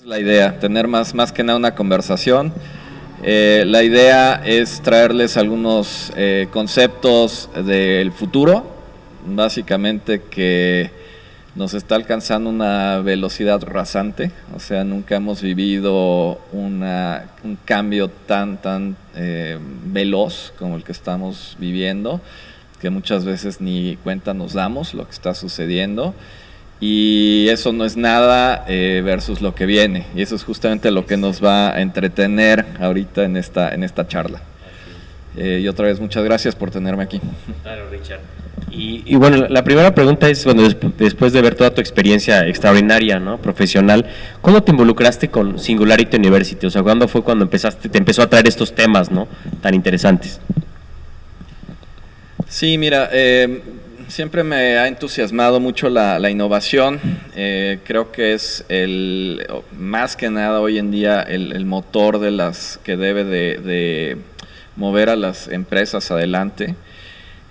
Es la idea, tener más que nada una conversación. La idea es traerles algunos conceptos del futuro, básicamente que nos está alcanzando una velocidad rasante, o sea, nunca hemos vivido un cambio tan veloz como el que estamos viviendo, que muchas veces ni cuenta nos damos lo que está sucediendo. Y eso no es nada versus lo que viene. Y eso es justamente lo que nos va a entretener ahorita en esta charla. Y otra vez, muchas gracias por tenerme aquí. Claro, Richard. Y bueno, la primera pregunta es, bueno, después de ver toda tu experiencia extraordinaria, ¿no?, profesional, ¿cómo te involucraste con Singularity University? O sea, ¿cuándo fue cuando te empezó a traer estos temas, ¿no?, tan interesantes? Sí, mira, siempre me ha entusiasmado mucho la innovación. Creo que es más que nada hoy en día el motor de las que debe de mover a las empresas adelante.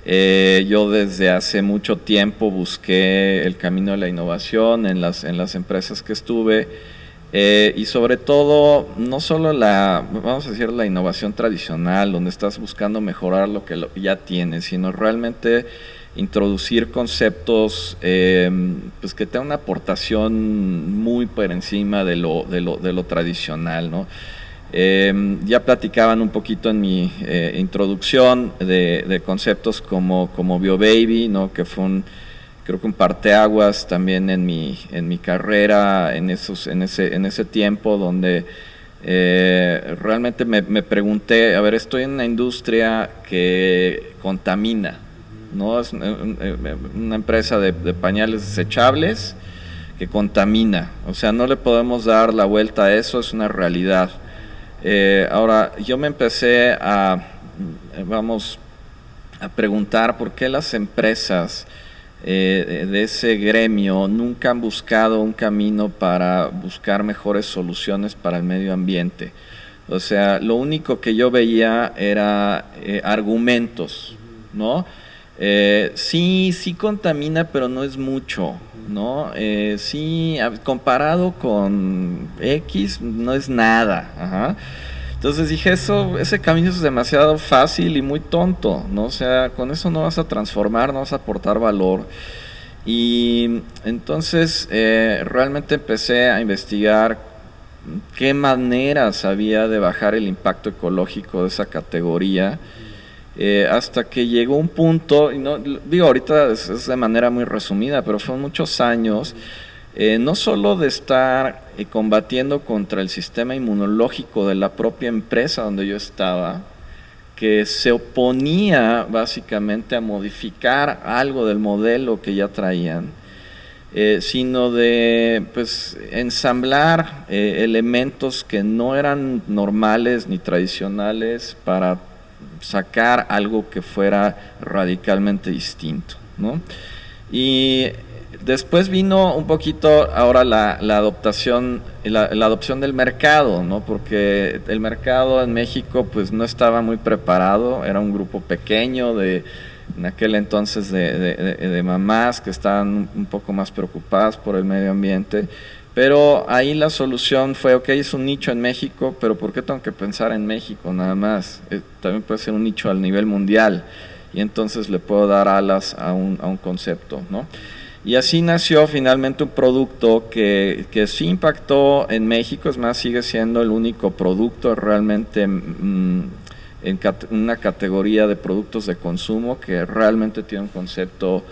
Yo desde hace mucho tiempo busqué el camino de la innovación en las empresas que estuve, y sobre todo no solo vamos a decir, la innovación tradicional, donde estás buscando mejorar lo que ya tienes, sino realmente introducir conceptos pues que tengan una aportación muy por encima de lo tradicional, ¿no? Ya platicaban un poquito en mi introducción de conceptos como BioBaby, ¿no?, que fue creo que un parteaguas también en mi carrera en ese tiempo, donde realmente me pregunté, a ver, estoy en una industria que contamina, ¿no? Es una empresa de pañales desechables que contamina, o sea, no le podemos dar la vuelta a eso, es una realidad. Ahora, yo me empecé a preguntar por qué las empresas de ese gremio nunca han buscado un camino para buscar mejores soluciones para el medio ambiente. O sea, lo único que yo veía era argumentos, ¿no? Sí contamina, pero no es mucho, ¿no? Sí, comparado con X, no es nada. Ajá. Entonces dije, ese camino es demasiado fácil y muy tonto, ¿no? O sea, con eso no vas a transformar, no vas a aportar valor. Y entonces realmente empecé a investigar qué maneras había de bajar el impacto ecológico de esa categoría. Hasta que llegó un punto, y no digo ahorita es de manera muy resumida, pero fueron muchos años, no solo de estar combatiendo contra el sistema inmunológico de la propia empresa donde yo estaba, que se oponía básicamente a modificar algo del modelo que ya traían, sino de pues ensamblar elementos que no eran normales ni tradicionales para sacar algo que fuera radicalmente distinto, ¿no? Y después vino un poquito ahora la adopción del mercado, ¿no? Porque el mercado en México pues no estaba muy preparado, era un grupo pequeño en aquel entonces de mamás que estaban un poco más preocupadas por el medio ambiente. Pero ahí la solución fue, ok, es un nicho en México, pero ¿por qué tengo que pensar en México nada más? También puede ser un nicho al nivel mundial, y entonces le puedo dar alas a un concepto, ¿no? Y así nació finalmente un producto que sí impactó en México, es más, sigue siendo el único producto realmente en una categoría de productos de consumo que realmente tiene un concepto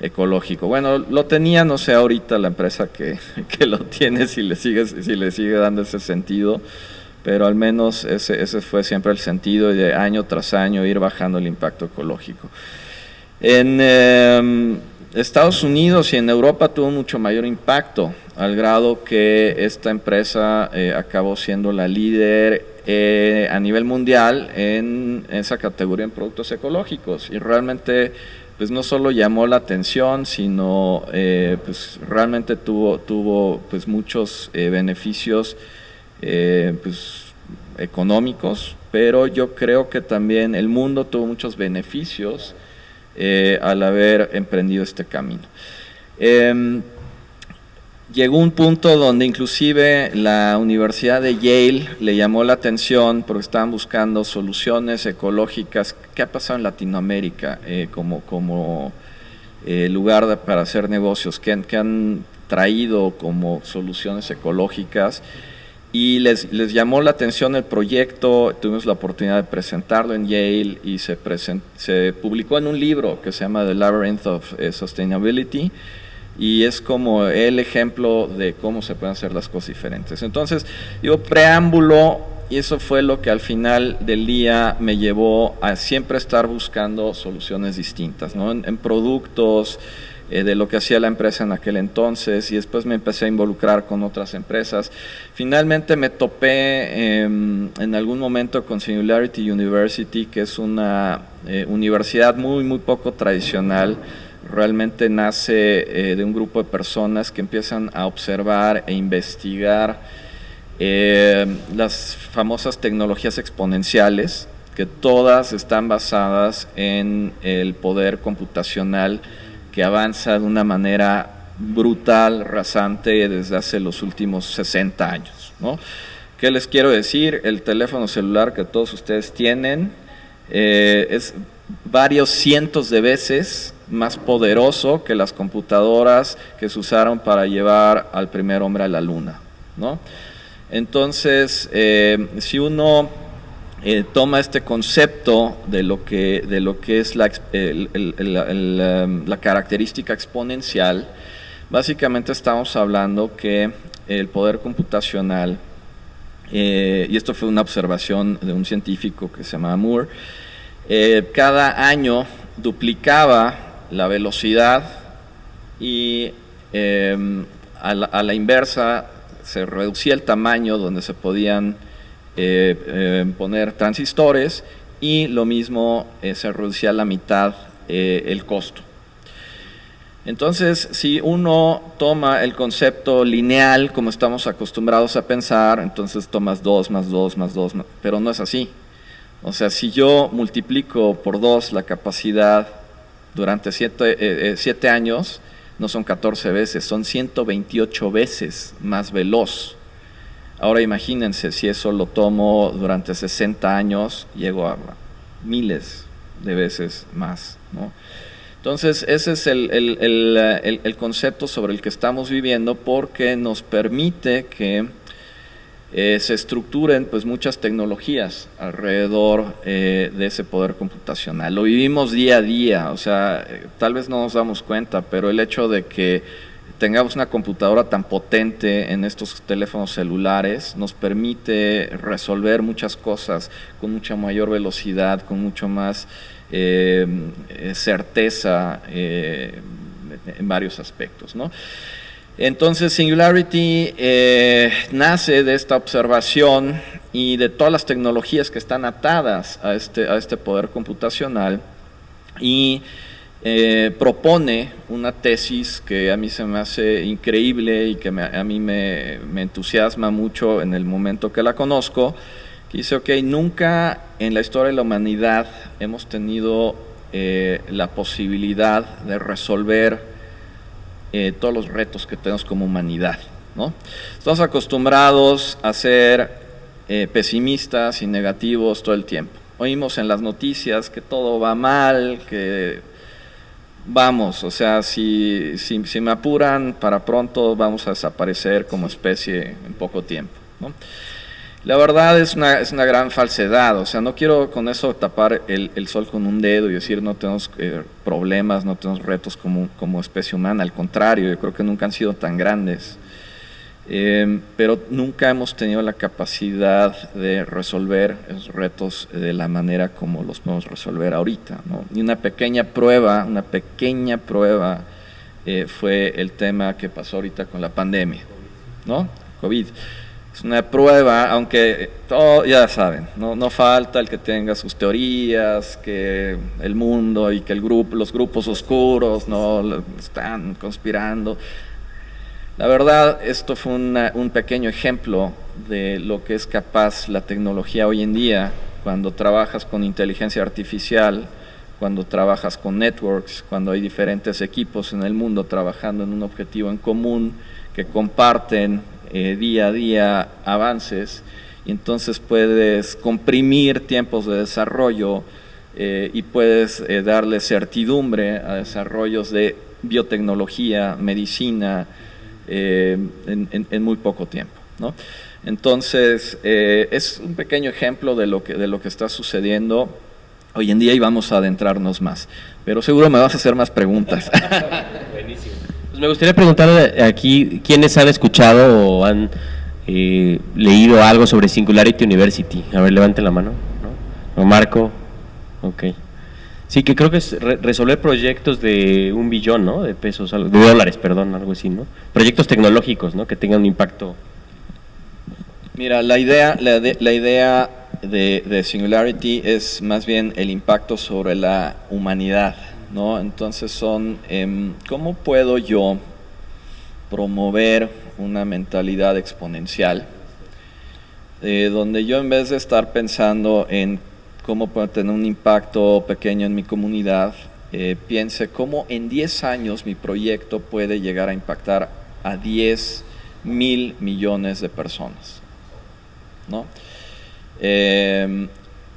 ecológico. Bueno, lo tenía, no sé ahorita la empresa que lo tiene, si le sigue dando ese sentido, pero al menos ese fue siempre el sentido, y de año tras año ir bajando el impacto ecológico. En Estados Unidos y en Europa tuvo mucho mayor impacto, al grado que esta empresa acabó siendo la líder a nivel mundial en esa categoría en productos ecológicos, y realmente pues no solo llamó la atención, sino pues realmente tuvo pues muchos beneficios pues económicos, pero yo creo que también el mundo tuvo muchos beneficios al haber emprendido este camino. llegó un punto donde inclusive la Universidad de Yale le llamó la atención porque estaban buscando soluciones ecológicas. ¿Qué ha pasado en Latinoamérica como lugar para hacer negocios? ¿Qué han traído como soluciones ecológicas? Y les llamó la atención el proyecto, tuvimos la oportunidad de presentarlo en Yale y se publicó en un libro que se llama The Labyrinth of Sustainability, y es como el ejemplo de cómo se pueden hacer las cosas diferentes. Entonces, preámbulo, y eso fue lo que al final del día me llevó a siempre estar buscando soluciones distintas, ¿no? En productos, de lo que hacía la empresa en aquel entonces, y después me empecé a involucrar con otras empresas. Finalmente me topé en algún momento con Singularity University, que es una universidad muy poco tradicional. Realmente nace de un grupo de personas que empiezan a observar e investigar las famosas tecnologías exponenciales, que todas están basadas en el poder computacional que avanza de una manera brutal, rasante, desde hace los últimos 60 años, ¿no? ¿Qué les quiero decir? El teléfono celular que todos ustedes tienen es varios cientos de veces más poderoso que las computadoras que se usaron para llevar al primer hombre a la luna, ¿no? Entonces, si uno toma este concepto de lo que es la característica exponencial, básicamente estamos hablando que el poder computacional, y esto fue una observación de un científico que se llama Moore, cada año duplicaba la velocidad y a la inversa se reducía el tamaño donde se podían poner transistores, y lo mismo se reducía a la mitad el costo. Entonces, si uno toma el concepto lineal como estamos acostumbrados a pensar, entonces tomas 2 más 2 más 2, pero no es así. O sea, si yo multiplico por 2 la capacidad durante 7 años, no son 14 veces, son 128 veces más veloz. Ahora imagínense, si eso lo tomo durante 60 años, llego a miles de veces más, ¿no? Entonces, ese es el concepto sobre el que estamos viviendo, porque nos permite que se estructuren pues muchas tecnologías alrededor de ese poder computacional. Lo vivimos día a día, o sea, tal vez no nos damos cuenta, pero el hecho de que tengamos una computadora tan potente en estos teléfonos celulares nos permite resolver muchas cosas con mucha mayor velocidad, con mucho más certeza en varios aspectos, ¿no? Entonces, Singularity nace de esta observación y de todas las tecnologías que están atadas a este poder computacional, y propone una tesis que a mí se me hace increíble y que a mí me entusiasma mucho en el momento que la conozco, que dice, ok, nunca en la historia de la humanidad hemos tenido la posibilidad de resolver todos los retos que tenemos como humanidad, ¿no? Estamos acostumbrados a ser pesimistas y negativos todo el tiempo. Oímos en las noticias que todo va mal, que vamos, o sea, si me apuran, para pronto vamos a desaparecer como especie en poco tiempo, ¿no? La verdad es una gran falsedad, o sea, no quiero con eso tapar el sol con un dedo y decir no tenemos problemas, no tenemos retos como especie humana, al contrario, yo creo que nunca han sido tan grandes, pero nunca hemos tenido la capacidad de resolver esos retos de la manera como los podemos resolver ahorita, ¿no? Y una pequeña prueba fue el tema que pasó ahorita con la pandemia, ¿no? COVID. Es una prueba, aunque todo, ya saben, no falta el que tenga sus teorías, que el mundo y que los grupos oscuros no están conspirando. La verdad, esto fue un pequeño ejemplo de lo que es capaz la tecnología hoy en día, cuando trabajas con inteligencia artificial, cuando trabajas con networks, cuando hay diferentes equipos en el mundo trabajando en un objetivo en común que comparten día a día avances, y entonces puedes comprimir tiempos de desarrollo y puedes darle certidumbre a desarrollos de biotecnología, medicina, en muy poco tiempo, ¿no? Entonces, es un pequeño ejemplo de lo que está sucediendo hoy en día, y vamos a adentrarnos más. Pero seguro me vas a hacer más preguntas. Buenísimo. Pues me gustaría preguntarle aquí, ¿quiénes han escuchado o han leído algo sobre Singularity University? A ver, levanten la mano, ¿no? ¿O Marco? Ok. Sí, que creo que es resolver proyectos de 1 billón, ¿no? De pesos, de dólares, perdón, algo así, ¿no? Proyectos tecnológicos, ¿no? Que tengan un impacto. Mira, la idea de Singularity es más bien el impacto sobre la humanidad, ¿no? Entonces ¿cómo puedo yo promover una mentalidad exponencial? Donde yo, en vez de estar pensando en cómo puedo tener un impacto pequeño en mi comunidad, piense cómo en 10 años mi proyecto puede llegar a impactar a 10,000 millones de personas, ¿no?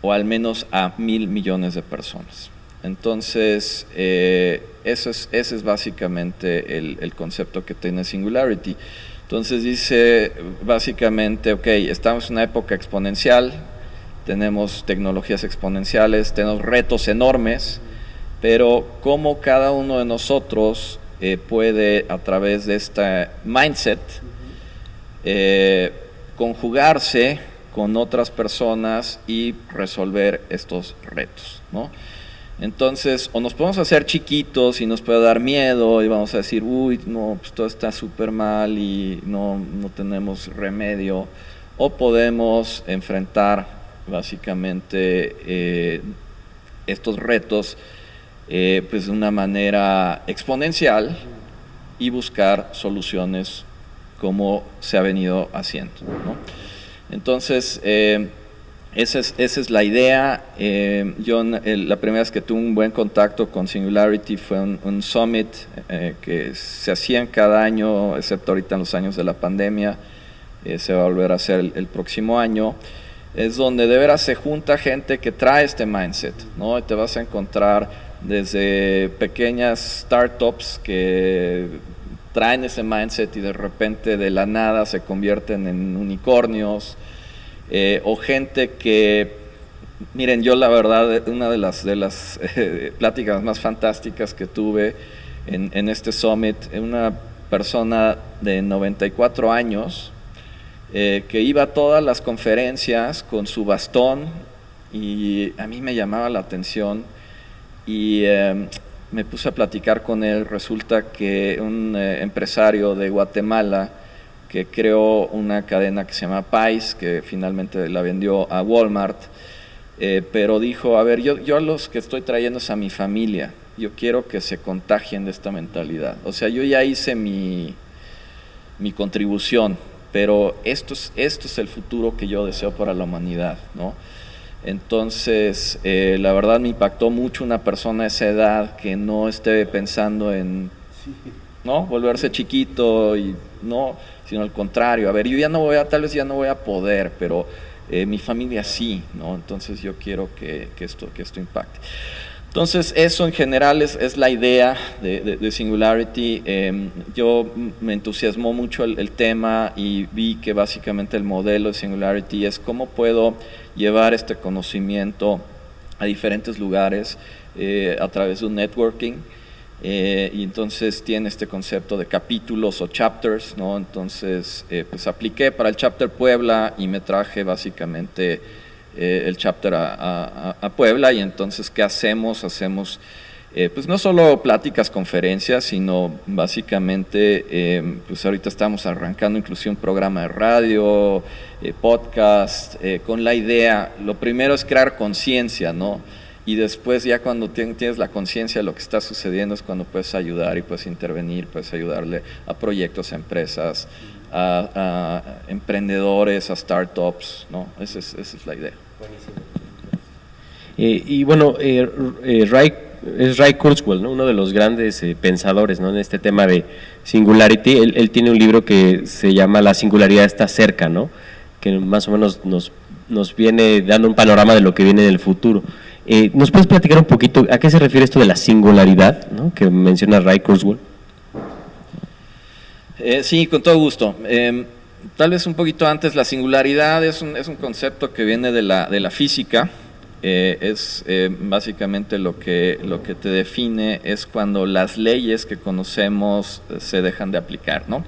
O al menos a 1,000 millones de personas. Entonces, ese es básicamente el concepto que tiene Singularity. Entonces dice básicamente, ok, estamos en una época exponencial, tenemos tecnologías exponenciales, tenemos retos enormes, pero cómo cada uno de nosotros puede, a través de este mindset, conjugarse con otras personas y resolver estos retos, ¿no? Entonces, o nos podemos hacer chiquitos y nos puede dar miedo y vamos a decir, uy, no, pues todo está súper mal y no tenemos remedio, o podemos enfrentar básicamente estos retos pues de una manera exponencial y buscar soluciones como se ha venido haciendo, ¿no? Entonces, esa es la idea. Yo la primera vez que tuve un buen contacto con Singularity fue un summit que se hacían cada año, excepto ahorita en los años de la pandemia. Se va a volver a hacer el próximo año. Es donde de veras se junta gente que trae este mindset, ¿no? Y te vas a encontrar desde pequeñas startups que traen ese mindset y de repente de la nada se convierten en unicornios, o gente que, miren, yo la verdad, una de las pláticas más fantásticas que tuve en este summit, una persona de 94 años que iba a todas las conferencias con su bastón, y a mí me llamaba la atención y me puse a platicar con él. Resulta que un empresario de Guatemala que creó una cadena que se llama Pais, que finalmente la vendió a Walmart, pero dijo, a ver, yo a los que estoy trayendo es a mi familia, yo quiero que se contagien de esta mentalidad. O sea, yo ya hice mi contribución, pero esto es el futuro que yo deseo para la humanidad, ¿no? Entonces, la verdad me impactó mucho una persona de esa edad que no esté pensando en, ¿no?, volverse chiquito, y no, sino al contrario, a ver, yo ya no voy a, tal vez ya no voy a poder, pero mi familia sí, ¿no? Entonces yo quiero que esto impacte. Entonces, eso en general es la idea de Singularity. Yo me entusiasmó mucho el tema y vi que básicamente el modelo de Singularity es cómo puedo llevar este conocimiento a diferentes lugares a través de un networking. Y entonces tiene este concepto de capítulos o chapters, ¿no? Entonces, pues apliqué para el chapter Puebla y me traje básicamente el chapter a Puebla. Y entonces, ¿qué hacemos? Hacemos pues no solo pláticas, conferencias, sino básicamente pues ahorita estamos arrancando inclusive un programa de radio, podcast, con la idea, lo primero es crear conciencia, ¿no? Y después, ya cuando tienes la conciencia de lo que está sucediendo, es cuando puedes ayudar y puedes intervenir, puedes ayudarle a proyectos, a empresas, a emprendedores, a startups, ¿no? Esa es la idea. Buenísimo. Y bueno, Ray, Ray Kurzweil, ¿no? Uno de los grandes pensadores, ¿no? En este tema de singularity. Él tiene un libro que se llama La singularidad está cerca, ¿no? Que más o menos nos viene dando un panorama de lo que viene en el futuro. ¿Nos puedes platicar un poquito a qué se refiere esto de la singularidad, ¿no? Que menciona Ray Kurzweil? Sí, con todo gusto. Tal vez un poquito antes, la singularidad es un concepto que viene de la física. Básicamente lo que te define es cuando las leyes que conocemos se dejan de aplicar, ¿no?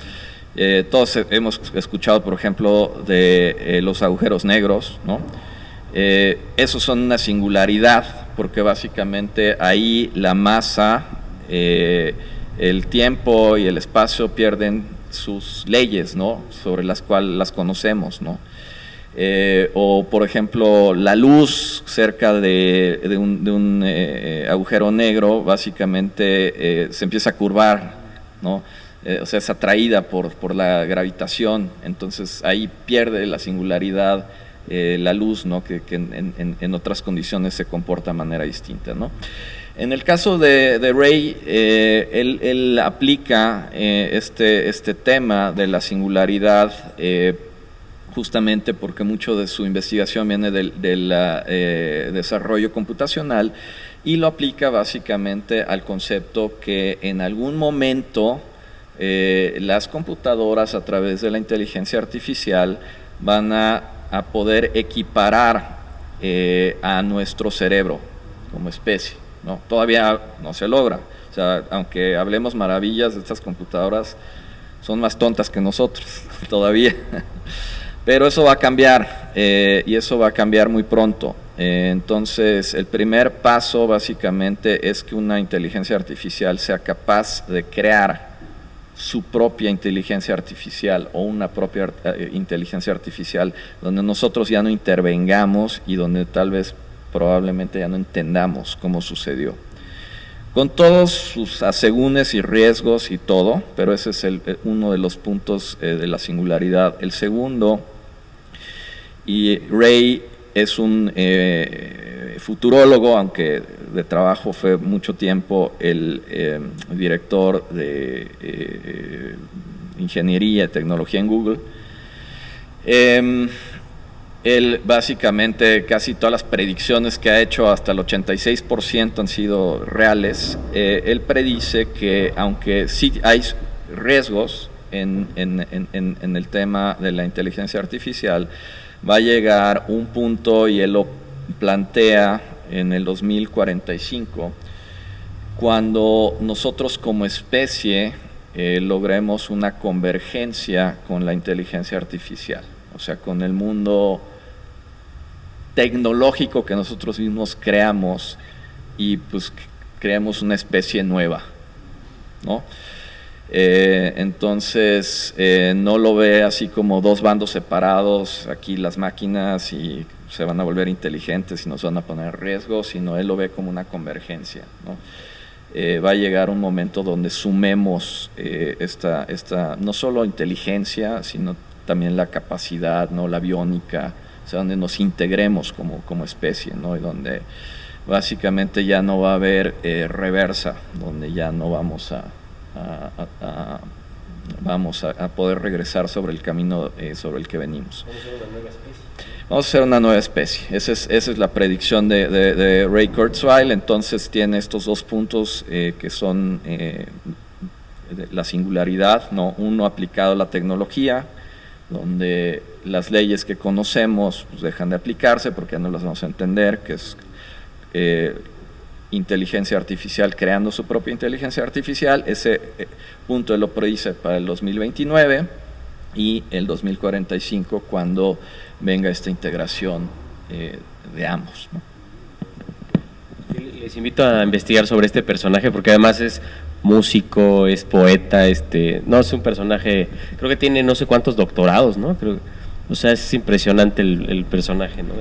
Todos hemos escuchado, por ejemplo, de los agujeros negros, ¿no? Esos son una singularidad, porque básicamente ahí la masa, el tiempo y el espacio pierden sus leyes, ¿no? Sobre las cuales las conocemos, ¿no? O por ejemplo la luz cerca de un agujero negro básicamente se empieza a curvar, ¿no? O sea, es atraída por la gravitación, entonces ahí pierde la singularidad la luz, ¿no? Que en otras condiciones se comporta de manera distinta, ¿no? En el caso de Ray, él aplica este tema de la singularidad justamente porque mucho de su investigación viene del desarrollo computacional y lo aplica básicamente al concepto que en algún momento las computadoras a través de la inteligencia artificial van a poder equiparar a nuestro cerebro como especie, ¿no? Todavía no se logra, o sea, aunque hablemos maravillas de estas computadoras, son más tontas que nosotros todavía. Pero eso va a cambiar y eso va a cambiar muy pronto. Entonces, el primer paso básicamente es que una inteligencia artificial sea capaz de crear su propia inteligencia artificial o una propia inteligencia artificial donde nosotros ya no intervengamos y donde tal vez probablemente ya no entendamos cómo sucedió. Con todos sus asegúnes y riesgos y todo, pero ese es uno de los puntos de la singularidad. El segundo, y Ray es un futurólogo, aunque de trabajo fue mucho tiempo el director de ingeniería y tecnología en Google. Él básicamente casi todas las predicciones que ha hecho, hasta el 86% han sido reales. Él predice que aunque sí hay riesgos en el tema de la inteligencia artificial, va a llegar un punto, y él lo plantea en el 2045, cuando nosotros como especie logremos una convergencia con la inteligencia artificial, o sea, con el mundo tecnológico que nosotros mismos creamos, y pues creamos una especie nueva, ¿no? Entonces no lo ve así como dos bandos separados, aquí las máquinas y se van a volver inteligentes y nos van a poner en riesgo, sino él lo ve como una convergencia, ¿no? Va a llegar un momento donde sumemos esta no solo inteligencia, sino también la capacidad, ¿no? La biónica, o sea, donde nos integremos como especie, ¿no? Y donde básicamente ya no va a haber reversa, donde ya no vamos a poder regresar sobre el camino sobre el que venimos. Vamos a ser una nueva especie. Esa es la predicción de Ray Kurzweil. Entonces tiene estos dos puntos que son la singularidad, ¿no? Uno aplicado a la tecnología, donde las leyes que conocemos pues dejan de aplicarse porque ya no las vamos a entender, que es inteligencia artificial creando su propia inteligencia artificial. Ese punto él lo predice para el 2029 y el 2045 cuando venga esta integración de ambos, ¿no? Les invito a investigar sobre este personaje porque además es músico, es poeta, no, es un personaje, creo que tiene no sé cuántos doctorados, ¿no? O sea, es impresionante el personaje, ¿no?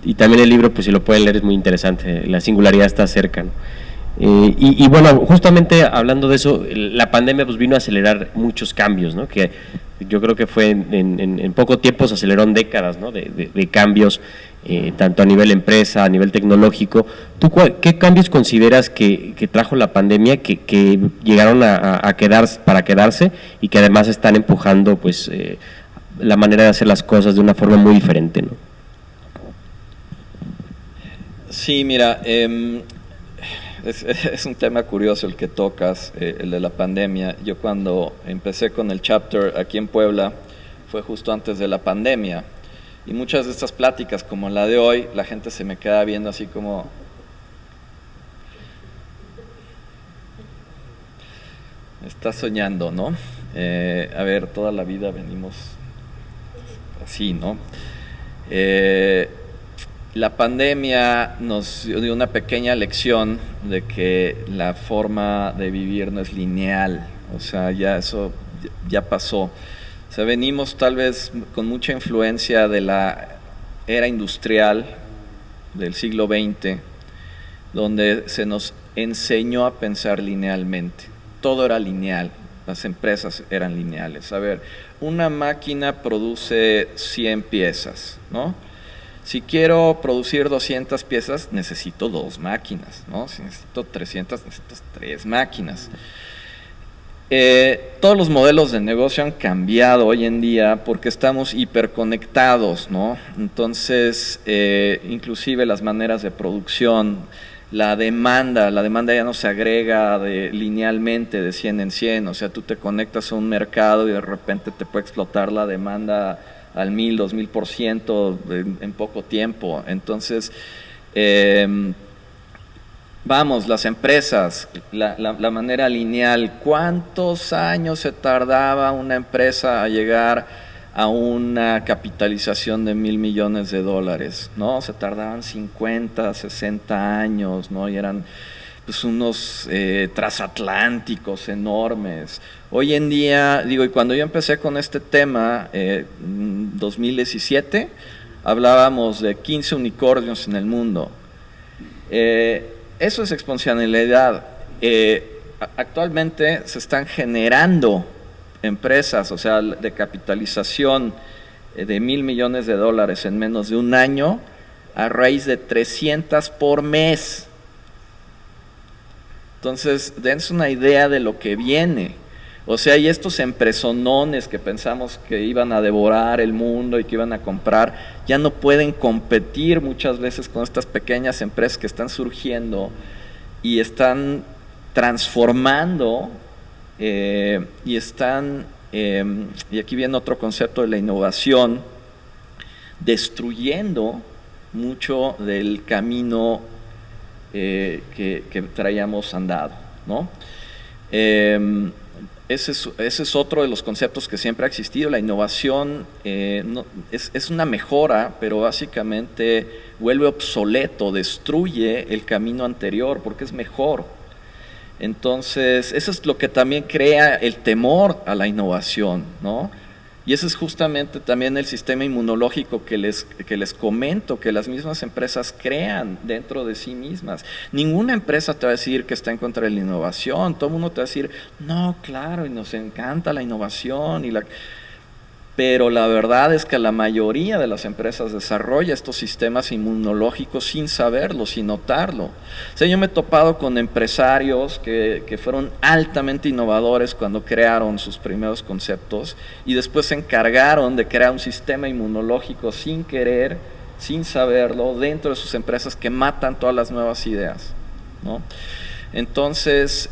Y también el libro, pues si lo pueden leer, es muy interesante, la singularidad está cerca, ¿no? Y bueno, justamente hablando de eso, la pandemia pues vino a acelerar muchos cambios, ¿no? Que Yo creo que fue en poco tiempo, se aceleró en décadas, ¿no? de cambios, tanto a nivel empresa, a nivel tecnológico. ¿Tú qué cambios consideras que trajo la pandemia que llegaron a quedarse, para quedarse, y que además están empujando pues la manera de hacer las cosas de una forma muy diferente, ¿no? Sí, mira, es un tema curioso el que tocas, el de la pandemia. Yo cuando empecé con el chapter aquí en Puebla fue justo antes de la pandemia, y muchas de estas pláticas como la de hoy, la gente se me queda viendo así como... Está soñando, ¿no? A ver, toda la vida venimos así, ¿no? La pandemia nos dio una pequeña lección de que la forma de vivir no es lineal, o sea, ya eso ya pasó. O sea, venimos tal vez con mucha influencia de la era industrial del siglo XX, donde se nos enseñó a pensar linealmente. Todo era lineal, las empresas eran lineales. A ver, una máquina produce 100 piezas, ¿no? Si quiero producir 200 piezas, necesito 2 máquinas, ¿no? Si necesito 300, necesito 3 máquinas. Todos los modelos de negocio han cambiado hoy en día porque estamos hiperconectados, ¿no? Entonces, inclusive las maneras de producción, la demanda ya no se agrega linealmente de 100 en 100, o sea, tú te conectas a un mercado y de repente te puede explotar la demanda al 1000, 2000% en poco tiempo. Entonces, vamos, las empresas, la manera lineal, ¿cuántos años se tardaba una empresa a llegar a una capitalización de $1,000 millones? ¿No? Se tardaban 50, 60 años, ¿no? Y eran pues unos transatlánticos enormes. Hoy en día, digo, y cuando yo empecé con este tema, 2017, hablábamos de 15 unicornios en el mundo. Eso es exponencialidad. Actualmente se están generando empresas, o sea, de capitalización de $1,000 millones en menos de un año, a raíz de 300 por mes. Entonces, dense una idea de lo que viene. O sea, y estos empresonones que pensamos que iban a devorar el mundo y que iban a comprar, ya no pueden competir muchas veces con estas pequeñas empresas que están surgiendo y están transformando y están, y aquí viene otro concepto de la innovación, destruyendo mucho del camino que traíamos andado, ¿no? Ese es otro de los conceptos que siempre ha existido. La innovación es una mejora, pero básicamente vuelve obsoleto, destruye el camino anterior porque es mejor. Entonces, eso es lo que también crea el temor a la innovación, ¿no? Y ese es justamente también el sistema inmunológico que les comento, que las mismas empresas crean dentro de sí mismas. Ninguna empresa te va a decir que está en contra de la innovación. Todo el mundo te va a decir, no, claro, y nos encanta la innovación. Pero la verdad es que la mayoría de las empresas desarrolla estos sistemas inmunológicos sin saberlo, sin notarlo. O sea, yo me he topado con empresarios que fueron altamente innovadores cuando crearon sus primeros conceptos y después se encargaron de crear un sistema inmunológico sin querer, sin saberlo, dentro de sus empresas que matan todas las nuevas ideas, ¿no? Entonces,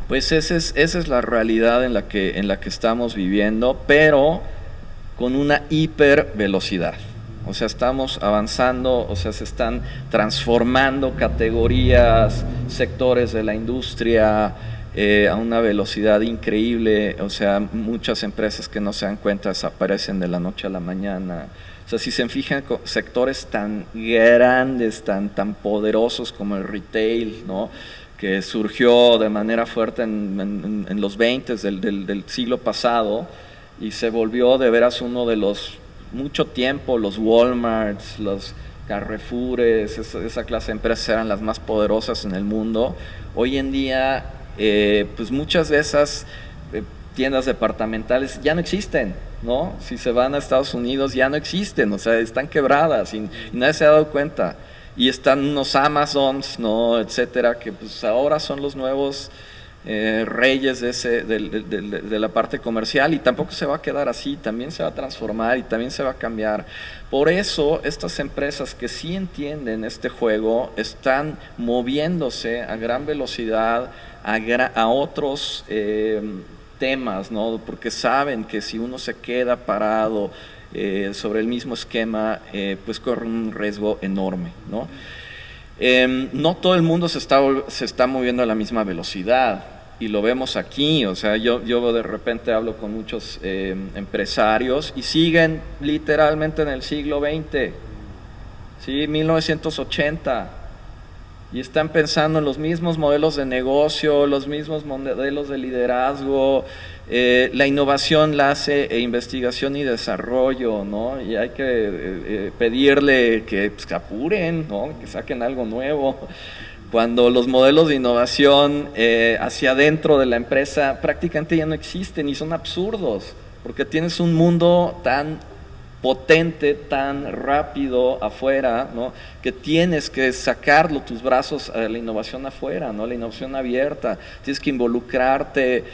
pues esa es la realidad en la que estamos viviendo, pero con una hipervelocidad. O sea, estamos avanzando, o sea, se están transformando categorías, sectores de la industria a una velocidad increíble. O sea, muchas empresas que no se dan cuenta desaparecen de la noche a la mañana. O sea, si se fijan, sectores tan grandes, tan poderosos como el retail, ¿no?, que surgió de manera fuerte en los 20 del siglo pasado y se volvió de veras uno de los, mucho tiempo, los Walmarts, los Carrefours, esa clase de empresas eran las más poderosas en el mundo. Hoy en día, pues muchas de esas tiendas departamentales ya no existen, ¿no? Si se van a Estados Unidos ya no existen, o sea, están quebradas y nadie se ha dado cuenta. Y están unos Amazons, ¿no? Etcétera, que pues ahora son los nuevos reyes de la parte comercial, y tampoco se va a quedar así, también se va a transformar y también se va a cambiar. Por eso estas empresas que sí entienden este juego están moviéndose a gran velocidad a otros temas, ¿no? Porque saben que si uno se queda parado sobre el mismo esquema, pues corre un riesgo enorme, ¿no? No todo el mundo se está moviendo a la misma velocidad, y lo vemos aquí. O sea, yo de repente hablo con muchos empresarios y siguen literalmente en el siglo XX, ¿sí? 1980, y están pensando en los mismos modelos de negocio, los mismos modelos de liderazgo. La innovación la hace investigación y desarrollo, ¿no? Y hay que pedirle que pues, apuren, ¿no? Que saquen algo nuevo. Cuando los modelos de innovación hacia adentro de la empresa prácticamente ya no existen y son absurdos, porque tienes un mundo tan potente, tan rápido afuera, ¿no? Que tienes que sacarlo tus brazos a la innovación afuera, ¿no? La innovación abierta, tienes que involucrarte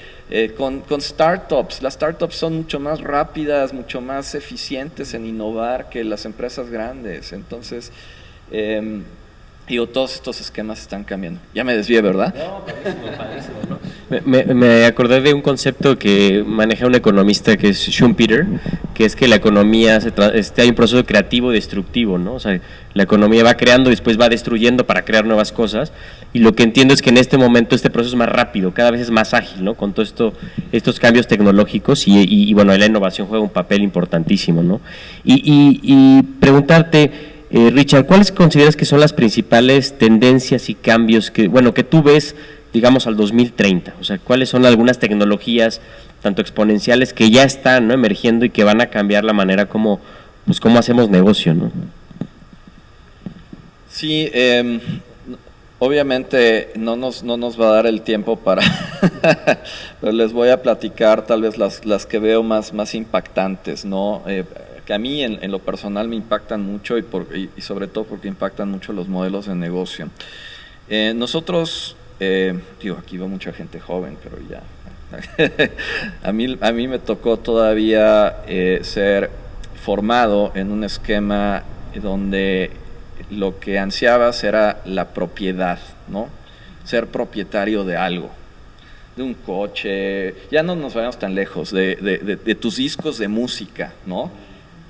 con startups. Las startups son mucho más rápidas, mucho más eficientes en innovar que las empresas grandes. Entonces, digo, todos estos esquemas están cambiando. Ya me desvié, ¿verdad? No, padrísimo, ¿no? Me acordé de un concepto que maneja un economista que es Schumpeter, que es que la economía hay un proceso creativo y destructivo, ¿no? O sea, la economía va creando y después va destruyendo para crear nuevas cosas, y lo que entiendo es que en este momento este proceso es más rápido, cada vez es más ágil, ¿no? Con todo estos cambios tecnológicos, y bueno, la innovación juega un papel importantísimo, ¿no? Y preguntarte, Richard, ¿cuáles consideras que son las principales tendencias y cambios que tú ves, digamos, al 2030? O sea, ¿cuáles son algunas tecnologías, tanto exponenciales, que ya están, ¿no?, emergiendo y que van a cambiar la manera como hacemos negocio, ¿no? Sí, obviamente no nos va a dar el tiempo para pero les voy a platicar tal vez las que veo más impactantes, ¿no? Que a mí en lo personal me impactan mucho, y sobre todo porque impactan mucho los modelos de negocio. Nosotros, aquí va mucha gente joven, pero ya a mí me tocó todavía ser formado en un esquema donde lo que ansiabas era la propiedad, ¿no? Ser propietario de algo, de un coche, ya no nos vayamos tan lejos, de tus discos de música, ¿no?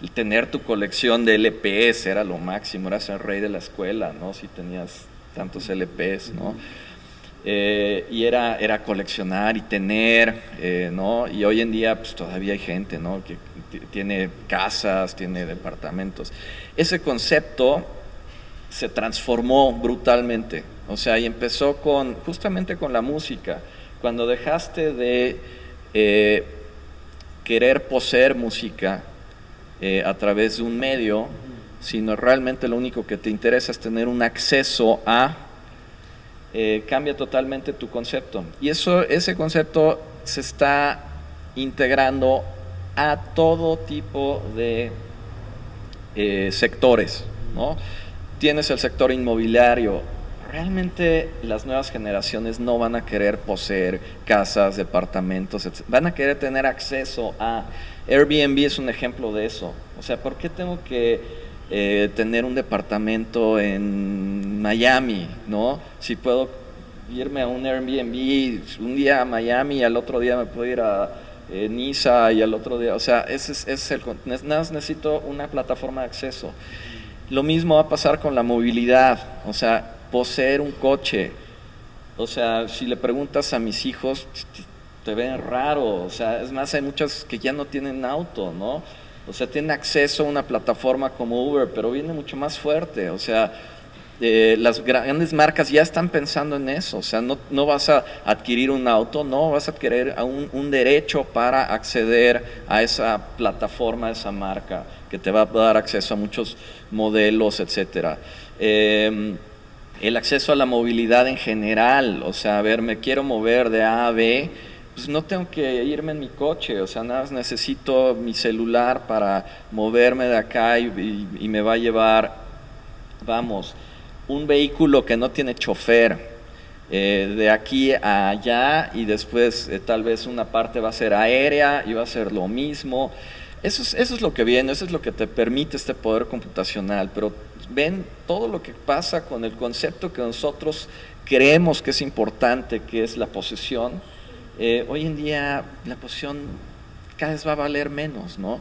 El tener tu colección de LPs era lo máximo, eras el rey de la escuela, ¿no? Si tenías tantos LPs, ¿no? Y era coleccionar y tener, ¿no? Y hoy en día pues todavía hay gente, ¿no?, que tiene casas, tiene departamentos. Ese concepto se transformó brutalmente, o sea, y empezó justamente con la música. Cuando dejaste de querer poseer música a través de un medio, sino realmente lo único que te interesa es tener un acceso a, cambia totalmente tu concepto. Y ese concepto se está integrando a todo tipo de sectores, ¿no? Tienes el sector inmobiliario. Realmente las nuevas generaciones no van a querer poseer casas, departamentos, etc. Van a querer tener acceso a... Airbnb es un ejemplo de eso. O sea, ¿por qué tengo que tener un departamento en Miami, ¿no? Si puedo irme a un Airbnb un día a Miami y al otro día me puedo ir a Niza, y al otro día... O sea, nada más necesito una plataforma de acceso. Lo mismo va a pasar con la movilidad. O sea, poseer un coche. O sea, si le preguntas a mis hijos, te ven raro. O sea, es más, hay muchos que ya no tienen auto, ¿no? O sea, tienen acceso a una plataforma como Uber, pero viene mucho más fuerte. O sea, las grandes marcas ya están pensando en eso. O sea, no vas a adquirir un auto, no, vas a adquirir un derecho para acceder a esa plataforma, a esa marca, que te va a dar acceso a muchos modelos, etcétera. El acceso a la movilidad en general, o sea, a ver, me quiero mover de A a B, pues no tengo que irme en mi coche, o sea, nada más necesito mi celular para moverme de acá y me va a llevar, vamos, un vehículo que no tiene chofer, de aquí a allá, y después tal vez una parte va a ser aérea y va a ser lo mismo. Eso es lo que viene, eso es lo que te permite este poder computacional, pero ven todo lo que pasa con el concepto que nosotros creemos que es importante, que es la posesión. Hoy en día la posesión cada vez va a valer menos, ¿no?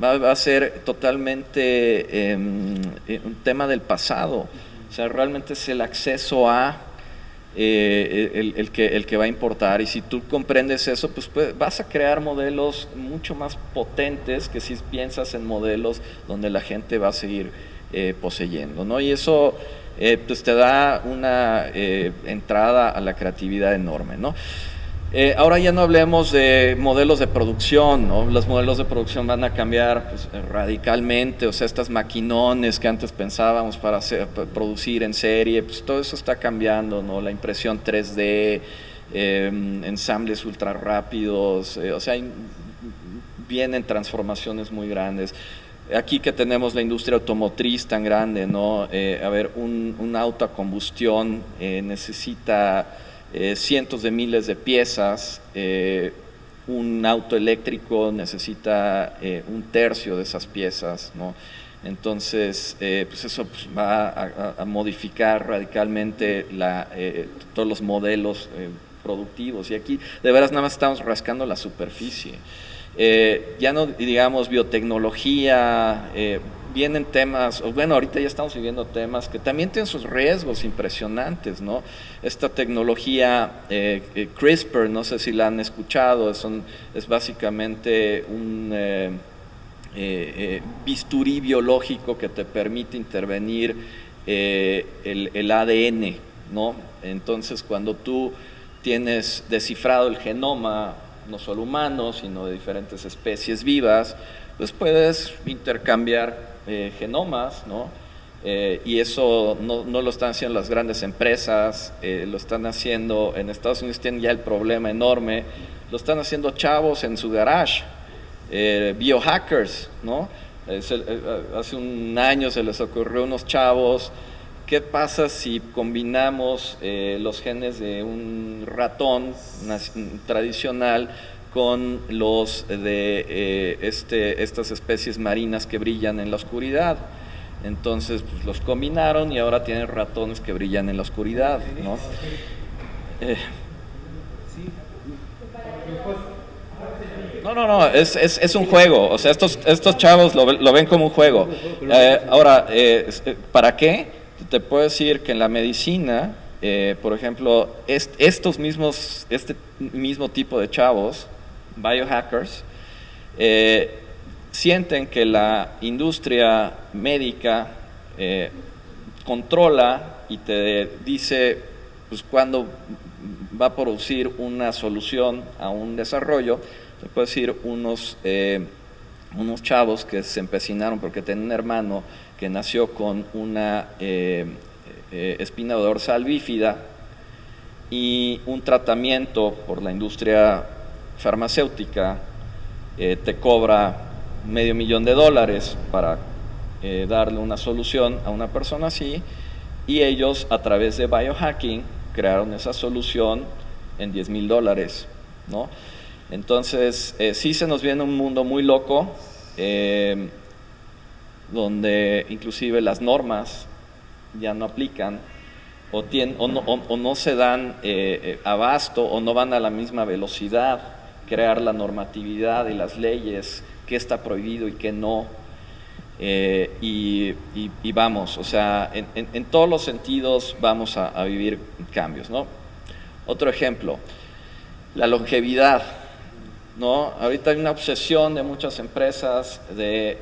Va a ser totalmente un tema del pasado. O sea, realmente es el acceso a el que va a importar, y si tú comprendes eso, pues vas a crear modelos mucho más potentes que si piensas en modelos donde la gente va a seguir poseyendo, ¿no? Y eso pues te da una entrada a la creatividad enorme, ¿no? Ahora ya no hablemos de modelos de producción, ¿no? Los modelos de producción van a cambiar pues, radicalmente, o sea, estas maquinones que antes pensábamos para producir en serie, pues todo eso está cambiando, ¿no? La impresión 3D, ensambles ultra rápidos, o sea, vienen transformaciones muy grandes. Aquí que tenemos la industria automotriz tan grande, ¿no? A ver, un auto a combustión necesita cientos de miles de piezas, un auto eléctrico necesita un tercio de esas piezas, ¿no? Entonces, pues eso pues va a modificar radicalmente todos los modelos productivos, y aquí de veras nada más estamos rascando la superficie. Ya no digamos biotecnología, vienen temas, bueno, ahorita ya estamos viviendo temas que también tienen sus riesgos impresionantes, ¿no? Esta tecnología CRISPR, no sé si la han escuchado, es básicamente un bisturí biológico que te permite intervenir el ADN, ¿no? Entonces, cuando tú tienes descifrado el genoma, no solo humanos, sino de diferentes especies vivas, pues puedes intercambiar genomas, ¿no? Y eso no lo están haciendo las grandes empresas, lo están haciendo, en Estados Unidos tienen ya el problema enorme, lo están haciendo chavos en su garage, biohackers, ¿no? Hace un año se les ocurrió a unos chavos: ¿qué pasa si combinamos los genes de un ratón tradicional con los de estas especies marinas que brillan en la oscuridad? Entonces pues, los combinaron y ahora tienen ratones que brillan en la oscuridad, ¿no? No, es un juego, o sea, estos chavos lo ven como un juego. Ahora, ¿para qué? Te puedo decir que en la medicina, por ejemplo, este mismo tipo de chavos, biohackers, sienten que la industria médica controla y te dice pues cuándo va a producir una solución a un desarrollo. Te puedo decir unos chavos que se empecinaron porque tenían un hermano que nació con una espina dorsal bífida, y un tratamiento por la industria farmacéutica te cobra $500,000 para darle una solución a una persona así, y ellos a través de biohacking crearon esa solución en $10,000, ¿no? Entonces sí se nos viene un mundo muy loco, donde inclusive las normas ya no aplican o no se dan abasto, o no van a la misma velocidad crear la normatividad y las leyes, qué está prohibido y qué no, y vamos, o sea, en todos los sentidos vamos a vivir cambios, ¿no? Otro ejemplo, la longevidad, ¿no? Ahorita hay una obsesión de muchas empresas de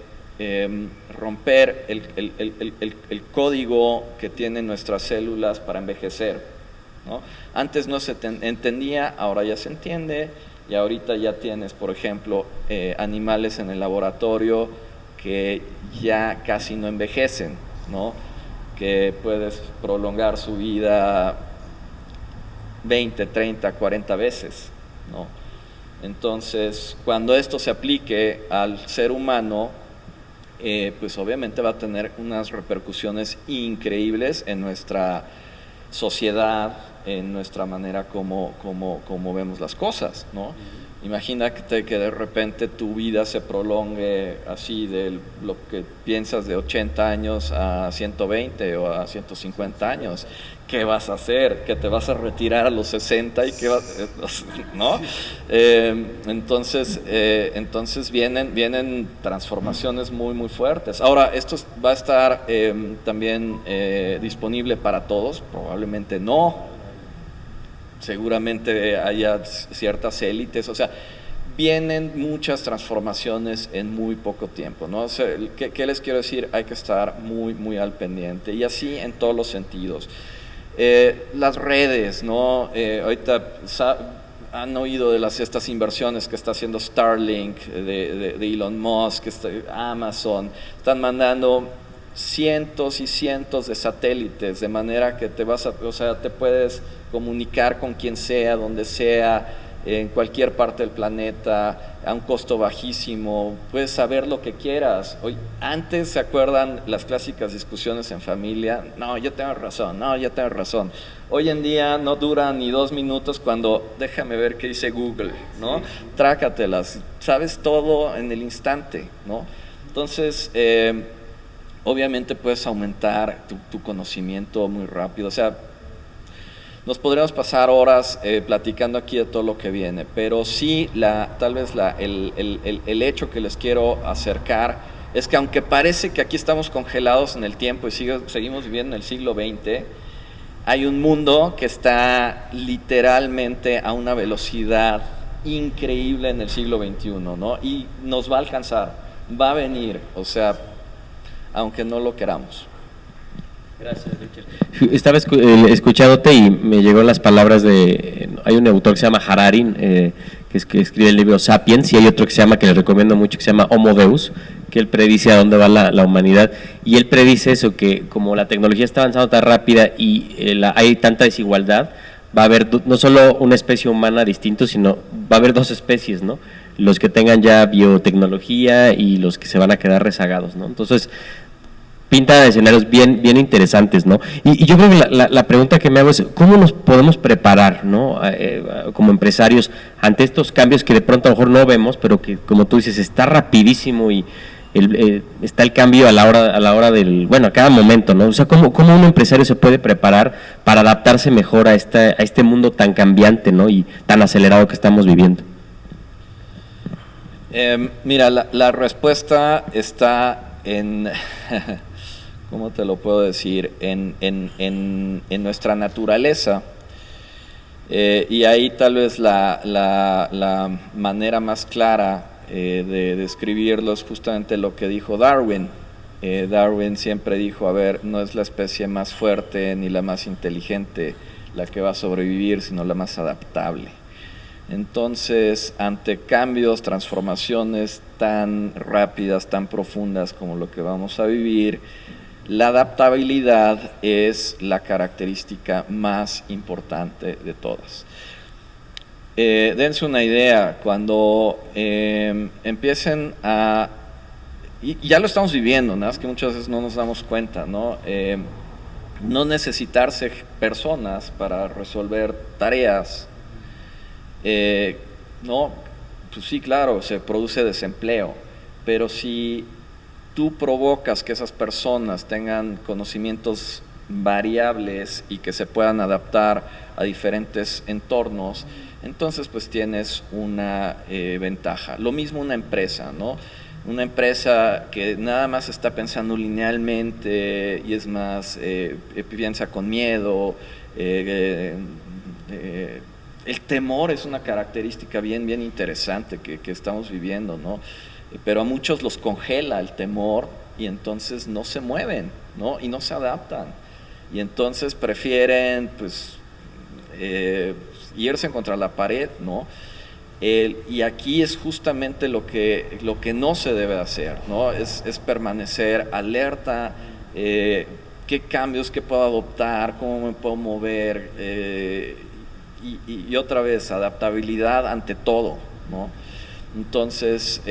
romper el código que tienen nuestras células para envejecer, ¿no? Antes no se entendía, ahora ya se entiende, y ahorita ya tienes, por ejemplo, animales en el laboratorio que ya casi no envejecen, ¿no? Que puedes prolongar su vida 20, 30, 40 veces, ¿no? Entonces, cuando esto se aplique al ser humano, pues obviamente va a tener unas repercusiones increíbles en nuestra sociedad, en nuestra manera como vemos las cosas, ¿no? Imagínate que de repente tu vida se prolongue así de lo que piensas de 80 años a 120 o a 150 años. ¿Qué vas a hacer? ¿Que te vas a retirar a los 60 y qué vas, ¿no? Entonces vienen transformaciones muy muy fuertes. Ahora, esto va a estar también disponible para todos, probablemente no. Seguramente haya ciertas élites, o sea, vienen muchas transformaciones en muy poco tiempo, ¿no? O sea, ¿qué les quiero decir? Hay que estar muy, muy al pendiente, y así en todos los sentidos. Las redes, ¿no? Ahorita han oído de estas inversiones que está haciendo Starlink, de Elon Musk, Amazon, están mandando cientos y cientos de satélites, de manera que te puedes comunicar con quien sea, donde sea, en cualquier parte del planeta, a un costo bajísimo, puedes saber lo que quieras. Hoy, antes, ¿se acuerdan las clásicas discusiones en familia? No, yo tengo razón, no, yo tengo razón. Hoy en día no duran ni 2 minutos cuando, déjame ver qué dice Google, ¿no? Sí. Trácatelas, sabes todo en el instante, ¿no? Entonces, obviamente puedes aumentar tu conocimiento muy rápido, o sea, nos podríamos pasar horas platicando aquí de todo lo que viene, pero sí, tal vez el hecho que les quiero acercar es que, aunque parece que aquí estamos congelados en el tiempo y seguimos viviendo en el siglo XX, hay un mundo que está literalmente a una velocidad increíble en el siglo XXI, ¿no? Y nos va a alcanzar, va a venir, o sea, aunque no lo queramos. Gracias, Richard. Estaba escuchándote y me llegó las palabras hay un autor que se llama Harari, que escribe el libro Sapiens, y hay otro que se llama, que les recomiendo mucho, que se llama Homo Deus, que él predice a dónde va la humanidad, y él predice eso, que como la tecnología está avanzando tan rápida y hay tanta desigualdad, va a haber no solo una especie humana distinta, sino va a haber 2 especies, ¿no? Los que tengan ya biotecnología y los que se van a quedar rezagados, ¿no? Entonces, pinta escenarios bien interesantes, ¿no? Y yo creo que la pregunta que me hago es, ¿cómo nos podemos preparar, ¿no? Como empresarios ante estos cambios que de pronto a lo mejor no vemos, pero que, como tú dices, está rapidísimo y está el cambio a la hora a cada momento, ¿no? O sea, ¿cómo un empresario se puede preparar para adaptarse mejor a este mundo tan cambiante, ¿no? Y tan acelerado que estamos viviendo? Mira, la respuesta está en... ¿Cómo te lo puedo decir? En nuestra naturaleza. Y ahí tal vez la manera más clara de describirlo es justamente lo que dijo Darwin. Darwin siempre dijo, a ver, no es la especie más fuerte ni la más inteligente la que va a sobrevivir, sino la más adaptable. Entonces, ante cambios, transformaciones tan rápidas, tan profundas como lo que vamos a vivir, la adaptabilidad es la característica más importante de todas. Dense una idea, cuando empiecen a... Y ya lo estamos viviendo, ¿no? Es que muchas veces no nos damos cuenta, ¿no? No necesitarse personas para resolver tareas, no, pues sí, claro, se produce desempleo, pero si tú provocas que esas personas tengan conocimientos variables y que se puedan adaptar a diferentes entornos, entonces pues tienes una ventaja. Lo mismo una empresa, ¿no? Una empresa que nada más está pensando linealmente y es más, piensa con miedo, el temor es una característica bien interesante que estamos viviendo, ¿no? Pero a muchos los congela el temor y entonces no se mueven, ¿no? Y no se adaptan. Y entonces prefieren, pues, irse contra la pared, ¿no? Y aquí es justamente lo que no se debe hacer, ¿no? Es permanecer alerta, qué cambios que puedo adoptar, cómo me puedo mover, y otra vez, adaptabilidad ante todo, ¿no? Entonces,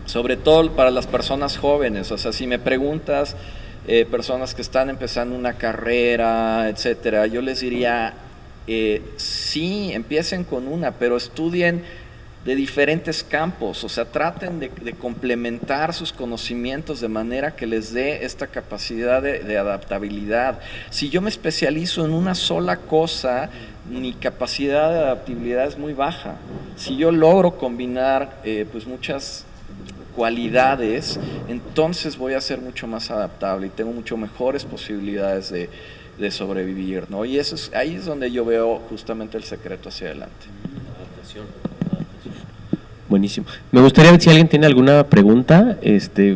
sobre todo para las personas jóvenes, o sea, si me preguntas, personas que están empezando una carrera, etcétera, yo les diría, sí, empiecen con una, pero estudien de diferentes campos, o sea, traten de complementar sus conocimientos de manera que les dé esta capacidad de adaptabilidad. Si yo me especializo en una sola cosa, mi capacidad de adaptabilidad es muy baja. Si yo logro combinar pues muchas cualidades, entonces voy a ser mucho más adaptable y tengo mucho mejores posibilidades de sobrevivir, ¿no? Y eso ahí es donde yo veo justamente el secreto hacia adelante. Adaptación. Buenísimo. Me gustaría ver si alguien tiene alguna pregunta,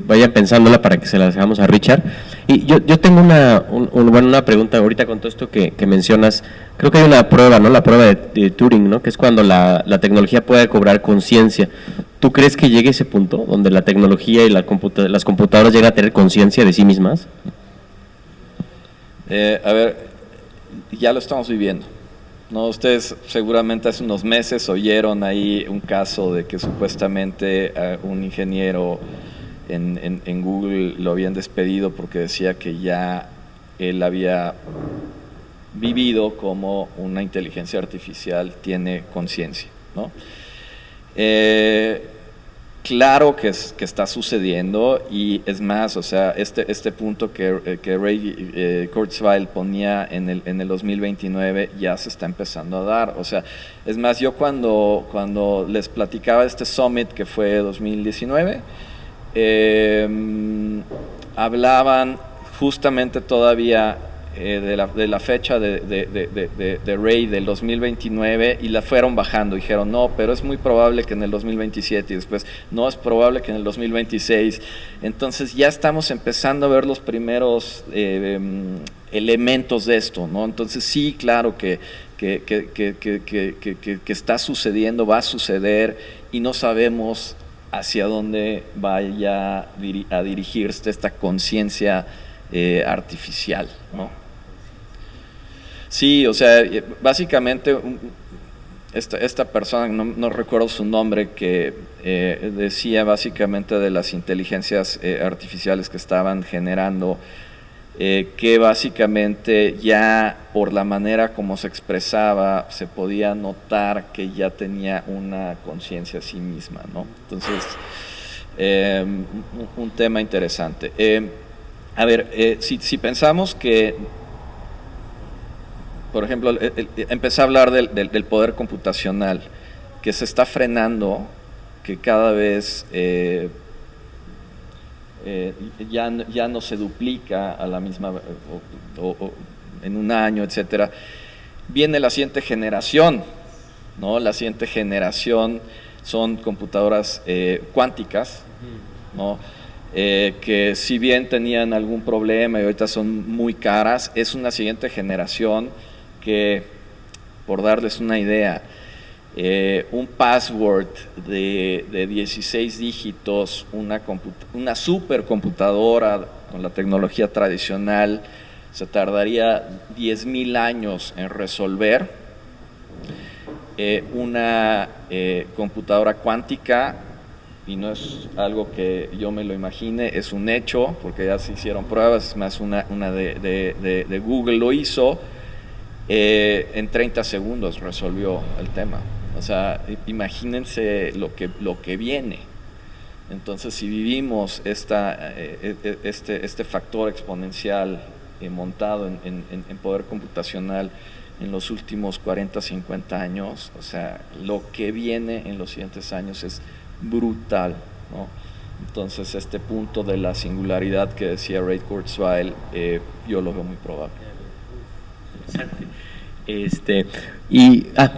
vayan pensándola para que se la hagamos a Richard. Y yo tengo una pregunta ahorita con todo esto que mencionas. Creo que hay una prueba, ¿no? La prueba de Turing, ¿no? Que es cuando la tecnología puede cobrar conciencia. ¿Tú crees que llegue ese punto donde la tecnología y las computadoras llegan a tener conciencia de sí mismas? A ver, ya lo estamos viviendo. No, ustedes seguramente hace unos meses oyeron ahí un caso de que supuestamente un ingeniero en Google lo habían despedido porque decía que ya él había vivido como una inteligencia artificial tiene conciencia, ¿no? Claro que está sucediendo, y es más, o sea, este punto que Ray Kurzweil ponía en el 2029 ya se está empezando a dar. O sea, es más, yo cuando les platicaba de este summit que fue 2019, hablaban justamente todavía de la fecha de Ray del 2029, y la fueron bajando. Dijeron, no, pero es muy probable que en el 2027, y después, no, es probable que en el 2026. Entonces ya estamos empezando a ver los primeros elementos de esto, ¿no? Entonces sí, claro que está sucediendo, va a suceder, y no sabemos hacia dónde vaya a dirigirse esta conciencia artificial, ¿no? Sí, o sea, básicamente esta persona, no recuerdo su nombre, que decía básicamente de las inteligencias artificiales que estaban generando, que básicamente ya por la manera como se expresaba se podía notar que ya tenía una conciencia a sí misma, ¿no? Entonces, un tema interesante. A ver, si pensamos que, por ejemplo, empecé a hablar del poder computacional, que se está frenando, que cada vez ya no se duplica a la misma, o en un año, etcétera. Viene la siguiente generación, ¿no? La siguiente generación son computadoras cuánticas, ¿no? Que si bien tenían algún problema y ahorita son muy caras, es una siguiente generación que, por darles una idea, un password de 16 dígitos, una supercomputadora con la tecnología tradicional, se tardaría 10,000 años en resolver. Una computadora cuántica, y no es algo que yo me lo imagine, es un hecho, porque ya se hicieron pruebas, es más, una de Google lo hizo, en 30 segundos resolvió el tema. O sea, imagínense lo que viene. Entonces, si vivimos este factor exponencial montado en poder computacional en los últimos 40, 50 años, o sea, lo que viene en los siguientes años es brutal, ¿no? Entonces, este punto de la singularidad que decía Ray Kurzweil, yo lo veo muy probable.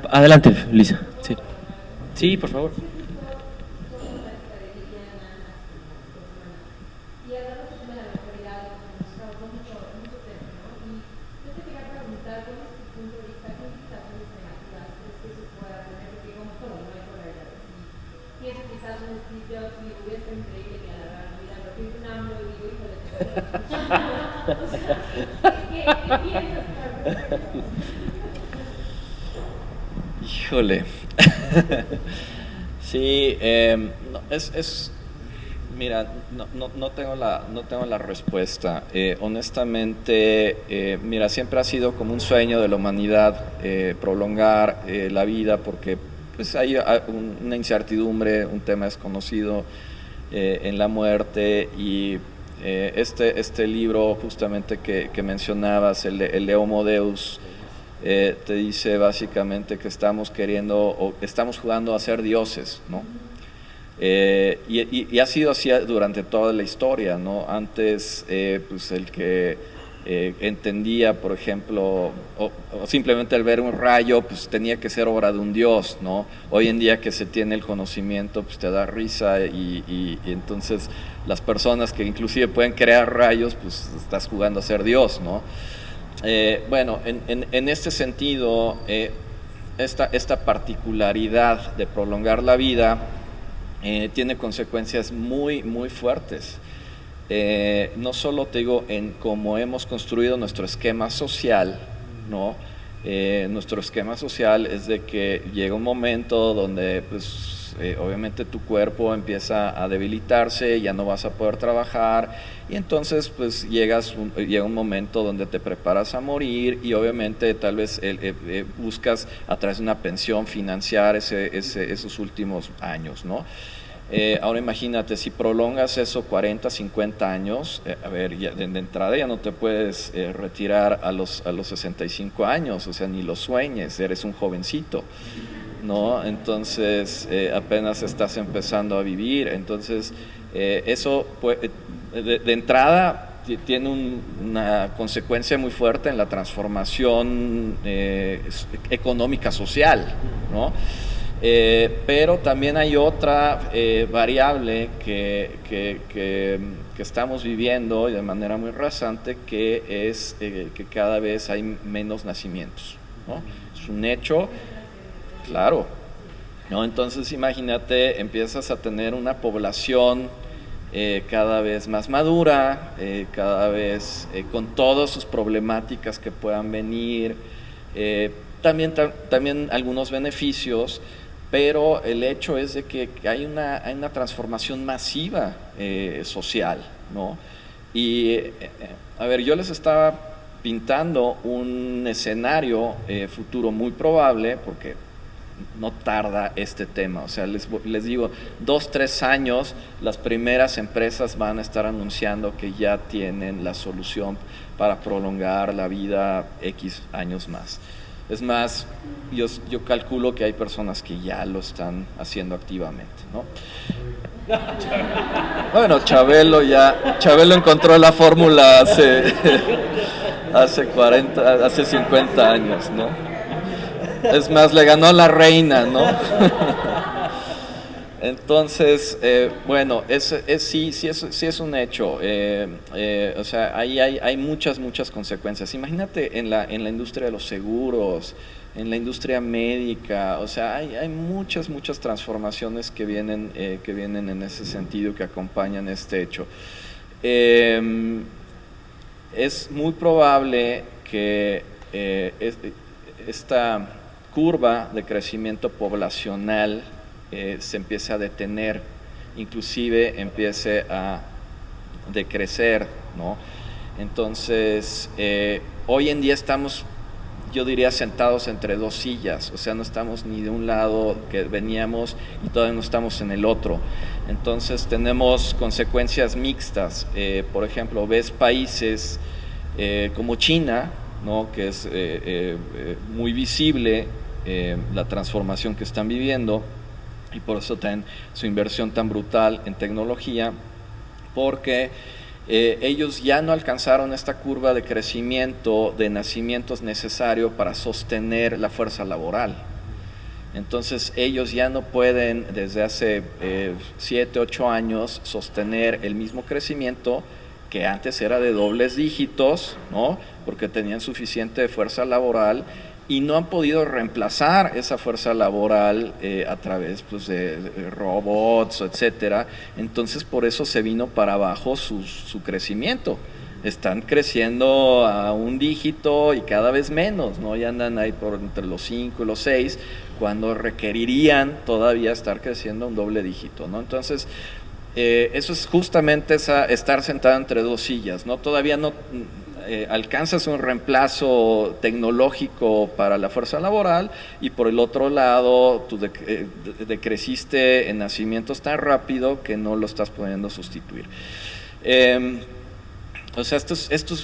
Adelante, Lisa. Sí, por favor. Híjole. Sí, mira, no tengo la respuesta. Honestamente, mira, siempre ha sido como un sueño de la humanidad prolongar la vida porque pues hay una incertidumbre, un tema desconocido en la muerte y este libro justamente que mencionabas, el de Homo Deus, te dice básicamente que estamos queriendo o estamos jugando a ser dioses, ¿no? Y ha sido así durante toda la historia, ¿no? Antes, pues el que entendía, por ejemplo, o simplemente al ver un rayo, pues tenía que ser obra de un dios, ¿no? Hoy en día que se tiene el conocimiento, pues te da risa y entonces las personas que inclusive pueden crear rayos, pues estás jugando a ser dios, ¿no? Bueno, en este sentido, esta particularidad de prolongar la vida tiene consecuencias muy, muy fuertes. No solo te digo en cómo hemos construido nuestro esquema social, ¿no? Nuestro esquema social es de que llega un momento donde pues obviamente tu cuerpo empieza a debilitarse, ya no vas a poder trabajar y entonces pues llega un momento donde te preparas a morir y obviamente tal vez buscas a través de una pensión financiar esos últimos años, ¿no? Ahora imagínate, si prolongas eso 40, 50 años, a ver, ya, de entrada ya no te puedes retirar a los 65 años, o sea, ni lo sueñes, eres un jovencito, ¿no? Entonces, apenas estás empezando a vivir, entonces, eso de entrada tiene una consecuencia muy fuerte en la transformación económica social, ¿no? Pero también hay otra variable que estamos viviendo y de manera muy rasante, que es que cada vez hay menos nacimientos, ¿no? Es un hecho, claro, ¿no? Entonces imagínate, empiezas a tener una población cada vez más madura, cada vez con todas sus problemáticas que puedan venir, también algunos beneficios, pero el hecho es de que hay una transformación masiva social, ¿no? Y, a ver, yo les estaba pintando un escenario futuro muy probable, porque no tarda este tema, o sea, les digo, 2, 3 años, las primeras empresas van a estar anunciando que ya tienen la solución para prolongar la vida X años más. Es más, yo calculo que hay personas que ya lo están haciendo activamente, ¿no? Bueno, Chabelo encontró la fórmula hace 50 años, ¿no? Es más, le ganó a la reina, ¿no? Entonces, bueno, sí es un hecho. O sea, ahí hay muchas consecuencias. Imagínate en la industria de los seguros, en la industria médica, o sea, hay muchas transformaciones que vienen en ese sentido, que acompañan este hecho. Es muy probable que esta curva de crecimiento poblacional se empiece a detener, inclusive empiece a decrecer, ¿no? Entonces, hoy en día estamos, yo diría, sentados entre dos sillas, o sea, no estamos ni de un lado que veníamos y todavía no estamos en el otro. Entonces tenemos consecuencias mixtas. Por ejemplo, ves países como China, ¿no? Que es muy visible la transformación que están viviendo, y por eso tienen su inversión tan brutal en tecnología, porque ellos ya no alcanzaron esta curva de crecimiento de nacimientos necesario para sostener la fuerza laboral. Entonces ellos ya no pueden desde hace 7, 8 años sostener el mismo crecimiento que antes era de dobles dígitos, ¿no? Porque tenían suficiente fuerza laboral y no han podido reemplazar esa fuerza laboral a través pues, de robots, etcétera. Entonces por eso se vino para abajo su crecimiento. están creciendo a un dígito y cada vez menos, ¿no? Ya andan ahí por entre los 5 y los 6, cuando requerirían todavía estar creciendo a un doble dígito, ¿no? Entonces, eso es justamente estar sentado entre dos sillas, ¿no? Todavía no alcanzas un reemplazo tecnológico para la fuerza laboral, y por el otro lado tú decreciste en nacimientos tan rápido que no lo estás pudiendo sustituir. O sea, esto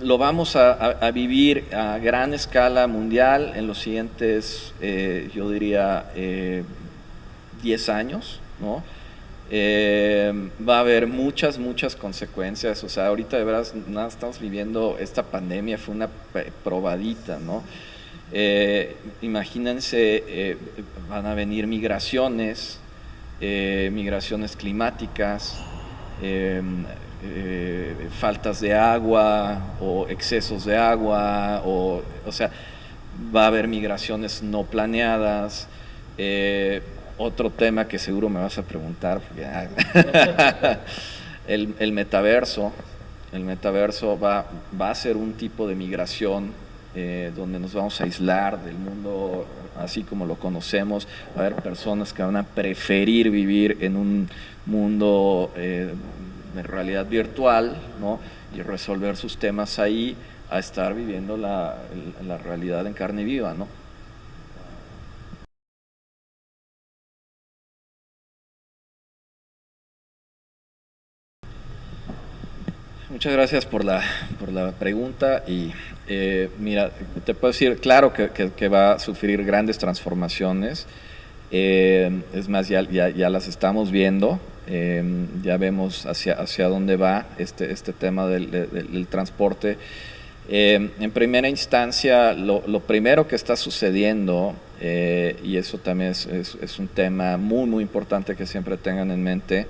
lo vamos a vivir a gran escala mundial en los siguientes, yo diría, 10 años, ¿no? Va a haber muchas consecuencias. O sea, ahorita de verdad nada, estamos viviendo esta pandemia, fue una probadita, ¿no? Imagínense, van a venir migraciones climáticas, faltas de agua o excesos de agua, o sea, va a haber migraciones no planeadas. Otro tema que seguro me vas a preguntar, el metaverso. El metaverso va a ser un tipo de migración donde nos vamos a aislar del mundo así como lo conocemos. Va a haber personas que van a preferir vivir en un mundo de realidad virtual, ¿no? Y resolver sus temas ahí, a estar viviendo la realidad en carne viva, ¿no? Muchas gracias por la pregunta. Y mira, te puedo decir, claro que va a sufrir grandes transformaciones. Es más, ya las estamos viendo. Ya vemos hacia dónde va este tema del transporte. En primera instancia, lo primero que está sucediendo, y eso también es un tema muy importante que siempre tengan en mente,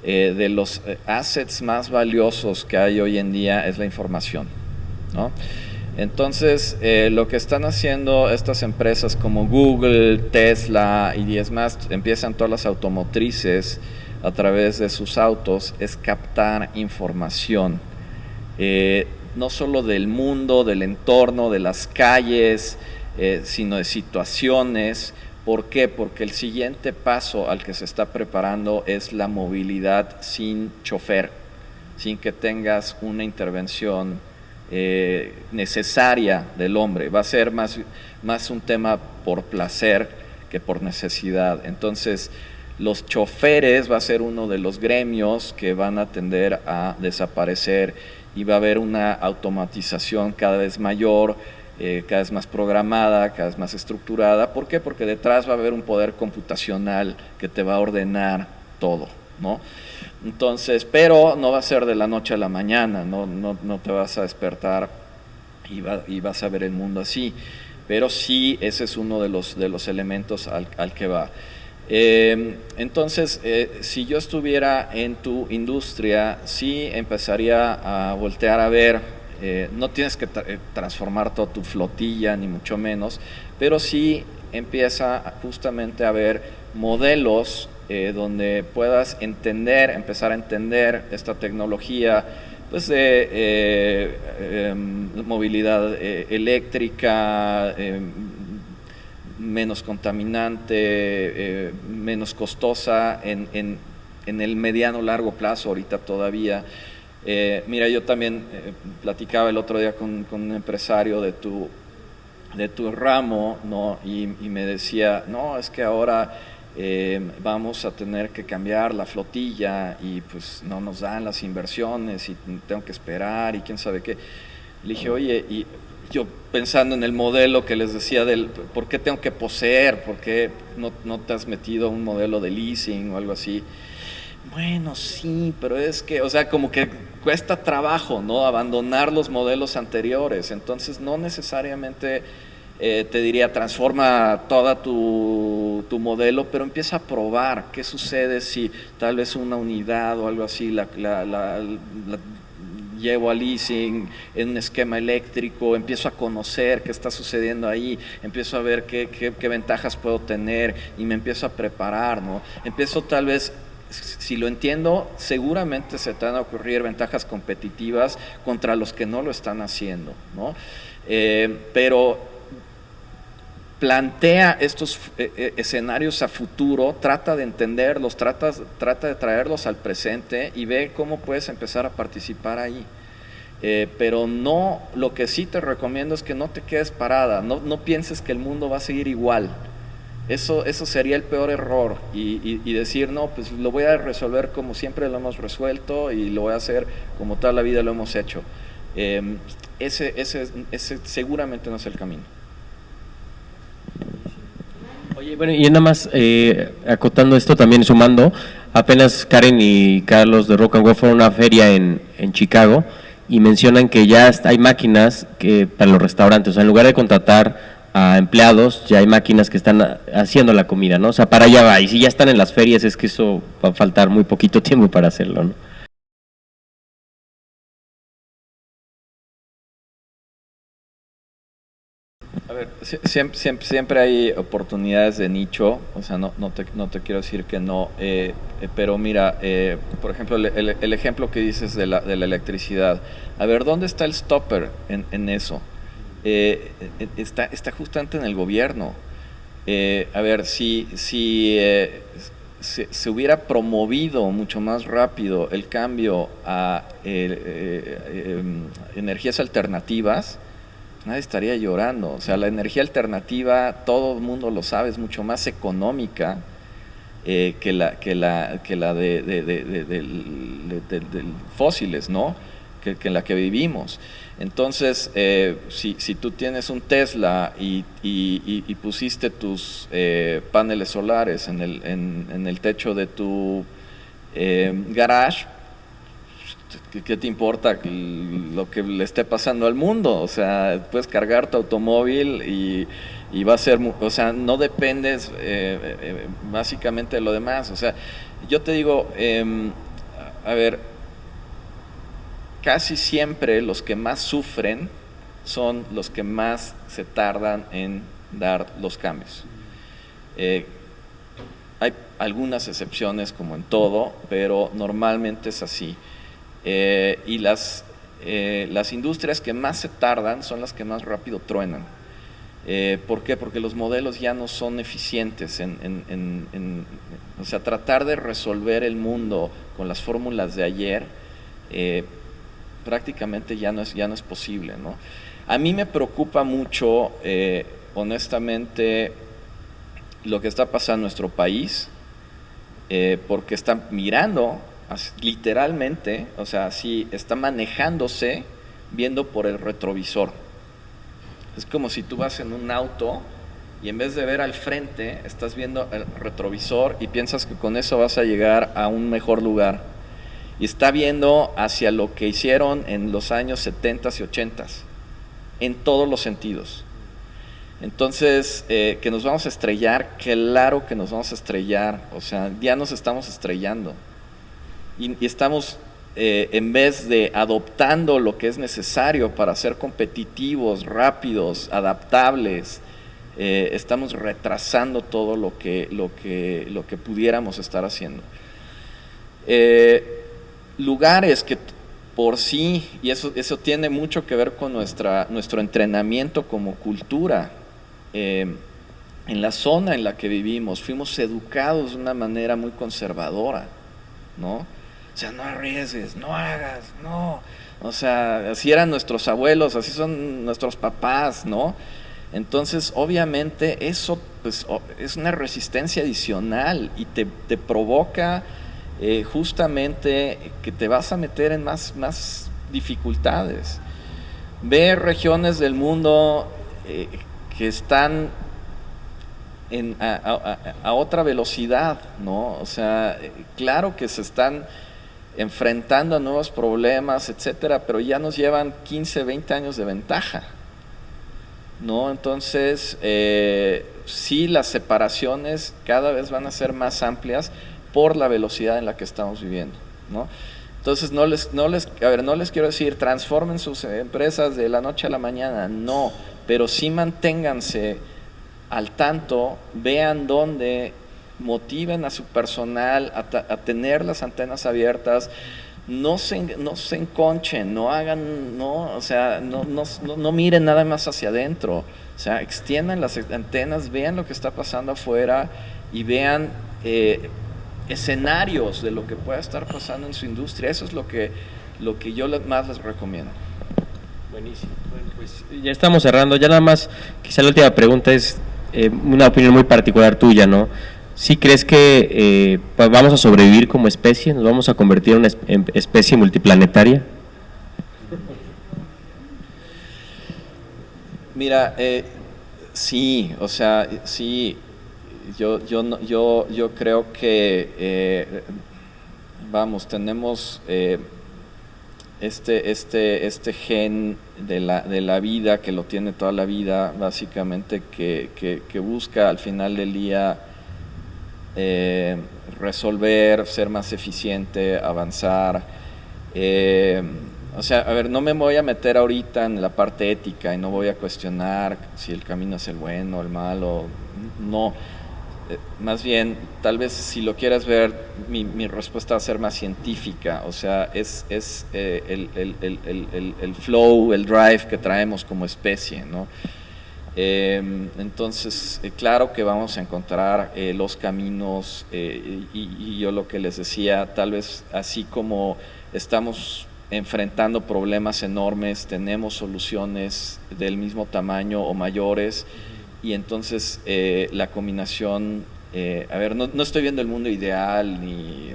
de los assets más valiosos que hay hoy en día es la información, ¿no? Entonces, lo que están haciendo estas empresas como Google, Tesla y 10 más, empiezan todas las automotrices a través de sus autos, es captar información, no solo del mundo, del entorno, de las calles, sino de situaciones. ¿Por qué? Porque el siguiente paso al que se está preparando es la movilidad sin chofer, sin que tengas una intervención necesaria del hombre. Va a ser más un tema por placer que por necesidad. Entonces, los choferes va a ser uno de los gremios que van a tender a desaparecer, y va a haber una automatización cada vez mayor, cada vez más programada, cada vez más estructurada. ¿Por qué? Porque detrás va a haber un poder computacional que te va a ordenar todo, ¿no? Entonces, pero no va a ser de la noche a la mañana, no te vas a despertar y vas a ver el mundo así, pero sí, ese es uno de los elementos al que va. Entonces, si yo estuviera en tu industria, sí empezaría a voltear a ver. No tienes que transformar toda tu flotilla, ni mucho menos, pero sí empieza justamente a haber modelos donde puedas empezar a entender esta tecnología, pues de movilidad eléctrica, menos contaminante, menos costosa en el mediano largo plazo. Ahorita todavía. Mira, yo también platicaba el otro día con un empresario de tu ramo, ¿no? Y me decía, no, es que ahora vamos a tener que cambiar la flotilla y pues no nos dan las inversiones y tengo que esperar y quién sabe qué. Le dije, oye, y yo pensando en el modelo que les decía ¿por qué tengo que poseer? ¿Por qué no te has metido a un modelo de leasing o algo así? Bueno, sí, pero es que, o sea, como que cuesta trabajo, ¿no? Abandonar los modelos anteriores. Entonces, no necesariamente te diría transforma toda tu modelo, pero empieza a probar qué sucede si tal vez una unidad o algo así la llevo a leasing en un esquema eléctrico, empiezo a conocer qué está sucediendo ahí, empiezo a ver qué ventajas puedo tener y me empiezo a preparar, ¿no? Empiezo tal vez si lo entiendo, seguramente se te van a ocurrir ventajas competitivas contra los que no lo están haciendo, ¿no? Pero plantea estos escenarios a futuro, trata de entenderlos, trata de traerlos al presente y ve cómo puedes empezar a participar ahí. Pero no, lo que sí te recomiendo es que no te quedes parada, no pienses que el mundo va a seguir igual. Eso sería el peor error y decir, no, pues lo voy a resolver como siempre lo hemos resuelto y lo voy a hacer como toda la vida lo hemos hecho. Ese seguramente no es el camino. Oye, bueno, y nada más acotando esto también, sumando, apenas Karen y Carlos de Rock and Go fueron a una feria en Chicago y mencionan que ya hay máquinas para los restaurantes, o sea, en lugar de contratar a empleados, ya hay máquinas que están haciendo la comida, ¿no? O sea, para allá va, y si ya están en las ferias es que eso va a faltar muy poquito tiempo para hacerlo, ¿no? A ver, siempre hay oportunidades de nicho, o sea, no te quiero decir que no, pero mira, por ejemplo, el ejemplo que dices de la electricidad, a ver, ¿dónde está el stopper en eso? Está justamente en el gobierno. A ver, si se hubiera promovido mucho más rápido el cambio a energías alternativas, nadie estaría llorando. O sea, la energía alternativa, todo el mundo lo sabe, es mucho más económica que la de fósiles, ¿no? Que la que vivimos. Entonces, si tú tienes un Tesla y pusiste tus paneles solares en el techo de tu garage, ¿qué te importa lo que le esté pasando al mundo? O sea, puedes cargar tu automóvil y va a ser, o sea, no dependes básicamente de lo demás. O sea, yo te digo, a ver, casi siempre los que más sufren son los que más se tardan en dar los cambios. Hay algunas excepciones como en todo, pero normalmente es así. Y las industrias que más se tardan son las que más rápido truenan. ¿Por qué? Porque los modelos ya no son eficientes o sea, tratar de resolver el mundo con las fórmulas de ayer prácticamente ya no es posible, ¿no? A mí me preocupa mucho, honestamente, lo que está pasando en nuestro país, porque está mirando literalmente, o sea, sí, está manejándose viendo por el retrovisor. Es como si tú vas en un auto y en vez de ver al frente, estás viendo el retrovisor y piensas que con eso vas a llegar a un mejor lugar. Y está viendo hacia lo que hicieron en los años 70 y 80, en todos los sentidos. Entonces, que nos vamos a estrellar, claro que nos vamos a estrellar, o sea, ya nos estamos estrellando. Y estamos, en vez de adoptando lo que es necesario para ser competitivos, rápidos, adaptables, estamos retrasando todo lo que pudiéramos estar haciendo. Lugares que por sí, y eso tiene mucho que ver con nuestro entrenamiento como cultura, en la zona en la que vivimos, fuimos educados de una manera muy conservadora, ¿no? O sea, no arriesgues, no hagas, no. O sea, así eran nuestros abuelos, así son nuestros papás, ¿no? Entonces, obviamente, eso pues, es una resistencia adicional y te provoca justamente que te vas a meter en más dificultades. Ve regiones del mundo que están a otra velocidad, ¿no? O sea, claro que se están enfrentando a nuevos problemas, etcétera, pero ya nos llevan 15, 20 años de ventaja, ¿no? Entonces, sí, las separaciones cada vez van a ser más amplias por la velocidad en la que estamos viviendo, ¿no? Entonces, no les quiero decir, transformen sus empresas de la noche a la mañana, no, pero sí manténganse al tanto, vean dónde motiven a su personal a tener las antenas abiertas, no se enconchen, no hagan, no, o sea, no miren nada más hacia adentro, o sea, extiendan las antenas, vean lo que está pasando afuera y vean escenarios de lo que pueda estar pasando en su industria. Eso es lo que yo más les recomiendo. Buenísimo. Bueno, pues ya estamos cerrando. Ya nada más, quizá la última pregunta es una opinión muy particular tuya, ¿no? ¿Sí crees que pues vamos a sobrevivir como especie? ¿Nos vamos a convertir en una especie multiplanetaria? Mira, sí, o sea, sí. Yo creo que vamos, tenemos este gen de la vida, que lo tiene toda la vida, básicamente, que busca al final del día resolver, ser más eficiente, avanzar. O sea, a ver, no me voy a meter ahorita en la parte ética y no voy a cuestionar si el camino es el bueno o el malo, no. Más bien, tal vez si lo quieres ver, mi respuesta va a ser más científica, o sea, es el flow, el drive que traemos como especie, ¿no? Entonces, claro que vamos a encontrar los caminos, y yo lo que les decía, tal vez así como estamos enfrentando problemas enormes, tenemos soluciones del mismo tamaño o mayores. Y entonces la combinación, a ver, no estoy viendo el mundo ideal ni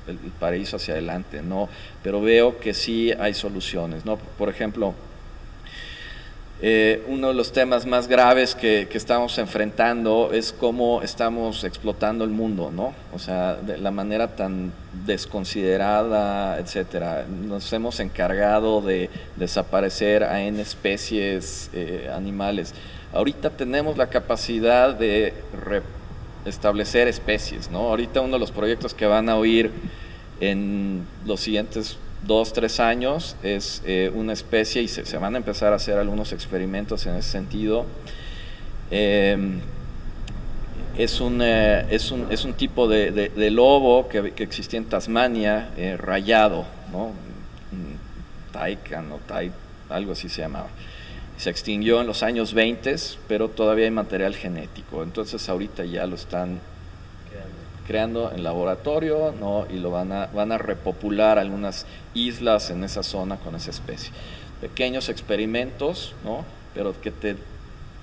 el paraíso hacia adelante, no, pero veo que sí hay soluciones, ¿no? Por ejemplo, uno de los temas más graves que estamos enfrentando es cómo estamos explotando el mundo, ¿no? O sea, de la manera tan desconsiderada, etcétera. Nos hemos encargado de desaparecer a N especies animales. Ahorita tenemos la capacidad de establecer especies, ¿no? Ahorita uno de los proyectos que van a oír en los siguientes 2-3 años es una especie, y se van a empezar a hacer algunos experimentos en ese sentido. Es un tipo de lobo que existía en Tasmania, rayado, ¿no? Taikan o algo así se llamaba. Se extinguió en los años 20, pero todavía hay material genético. Entonces ahorita ya lo están creando en laboratorio, ¿no? Y lo van a repopular algunas islas en esa zona con esa especie. Pequeños experimentos, ¿no? Pero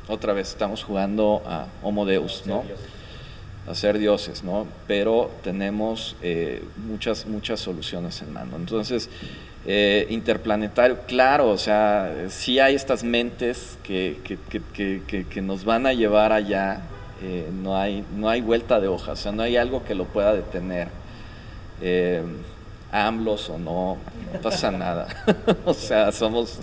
otra vez estamos jugando a Homo Deus, ¿no? A ser dioses, ¿no? Pero tenemos muchas soluciones en mano. Entonces, interplanetario, claro, o sea, sí hay estas mentes que nos van a llevar allá. No hay vuelta de hoja, o sea, no hay algo que lo pueda detener. AMLOs o no pasa nada. O sea, somos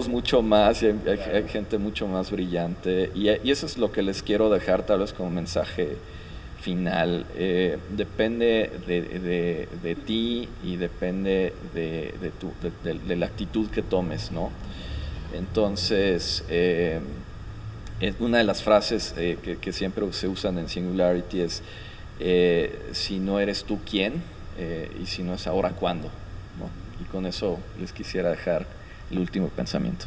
mucho más, y hay gente mucho más brillante, y eso es lo que les quiero dejar tal vez como mensaje final. Depende de ti, y depende de la actitud que tomes, ¿no? Entonces, una de las frases que siempre se usan en Singularity es si no eres tú, ¿quién? Y si no es ahora, ¿cuándo? ¿No? Y con eso les quisiera dejar el último pensamiento.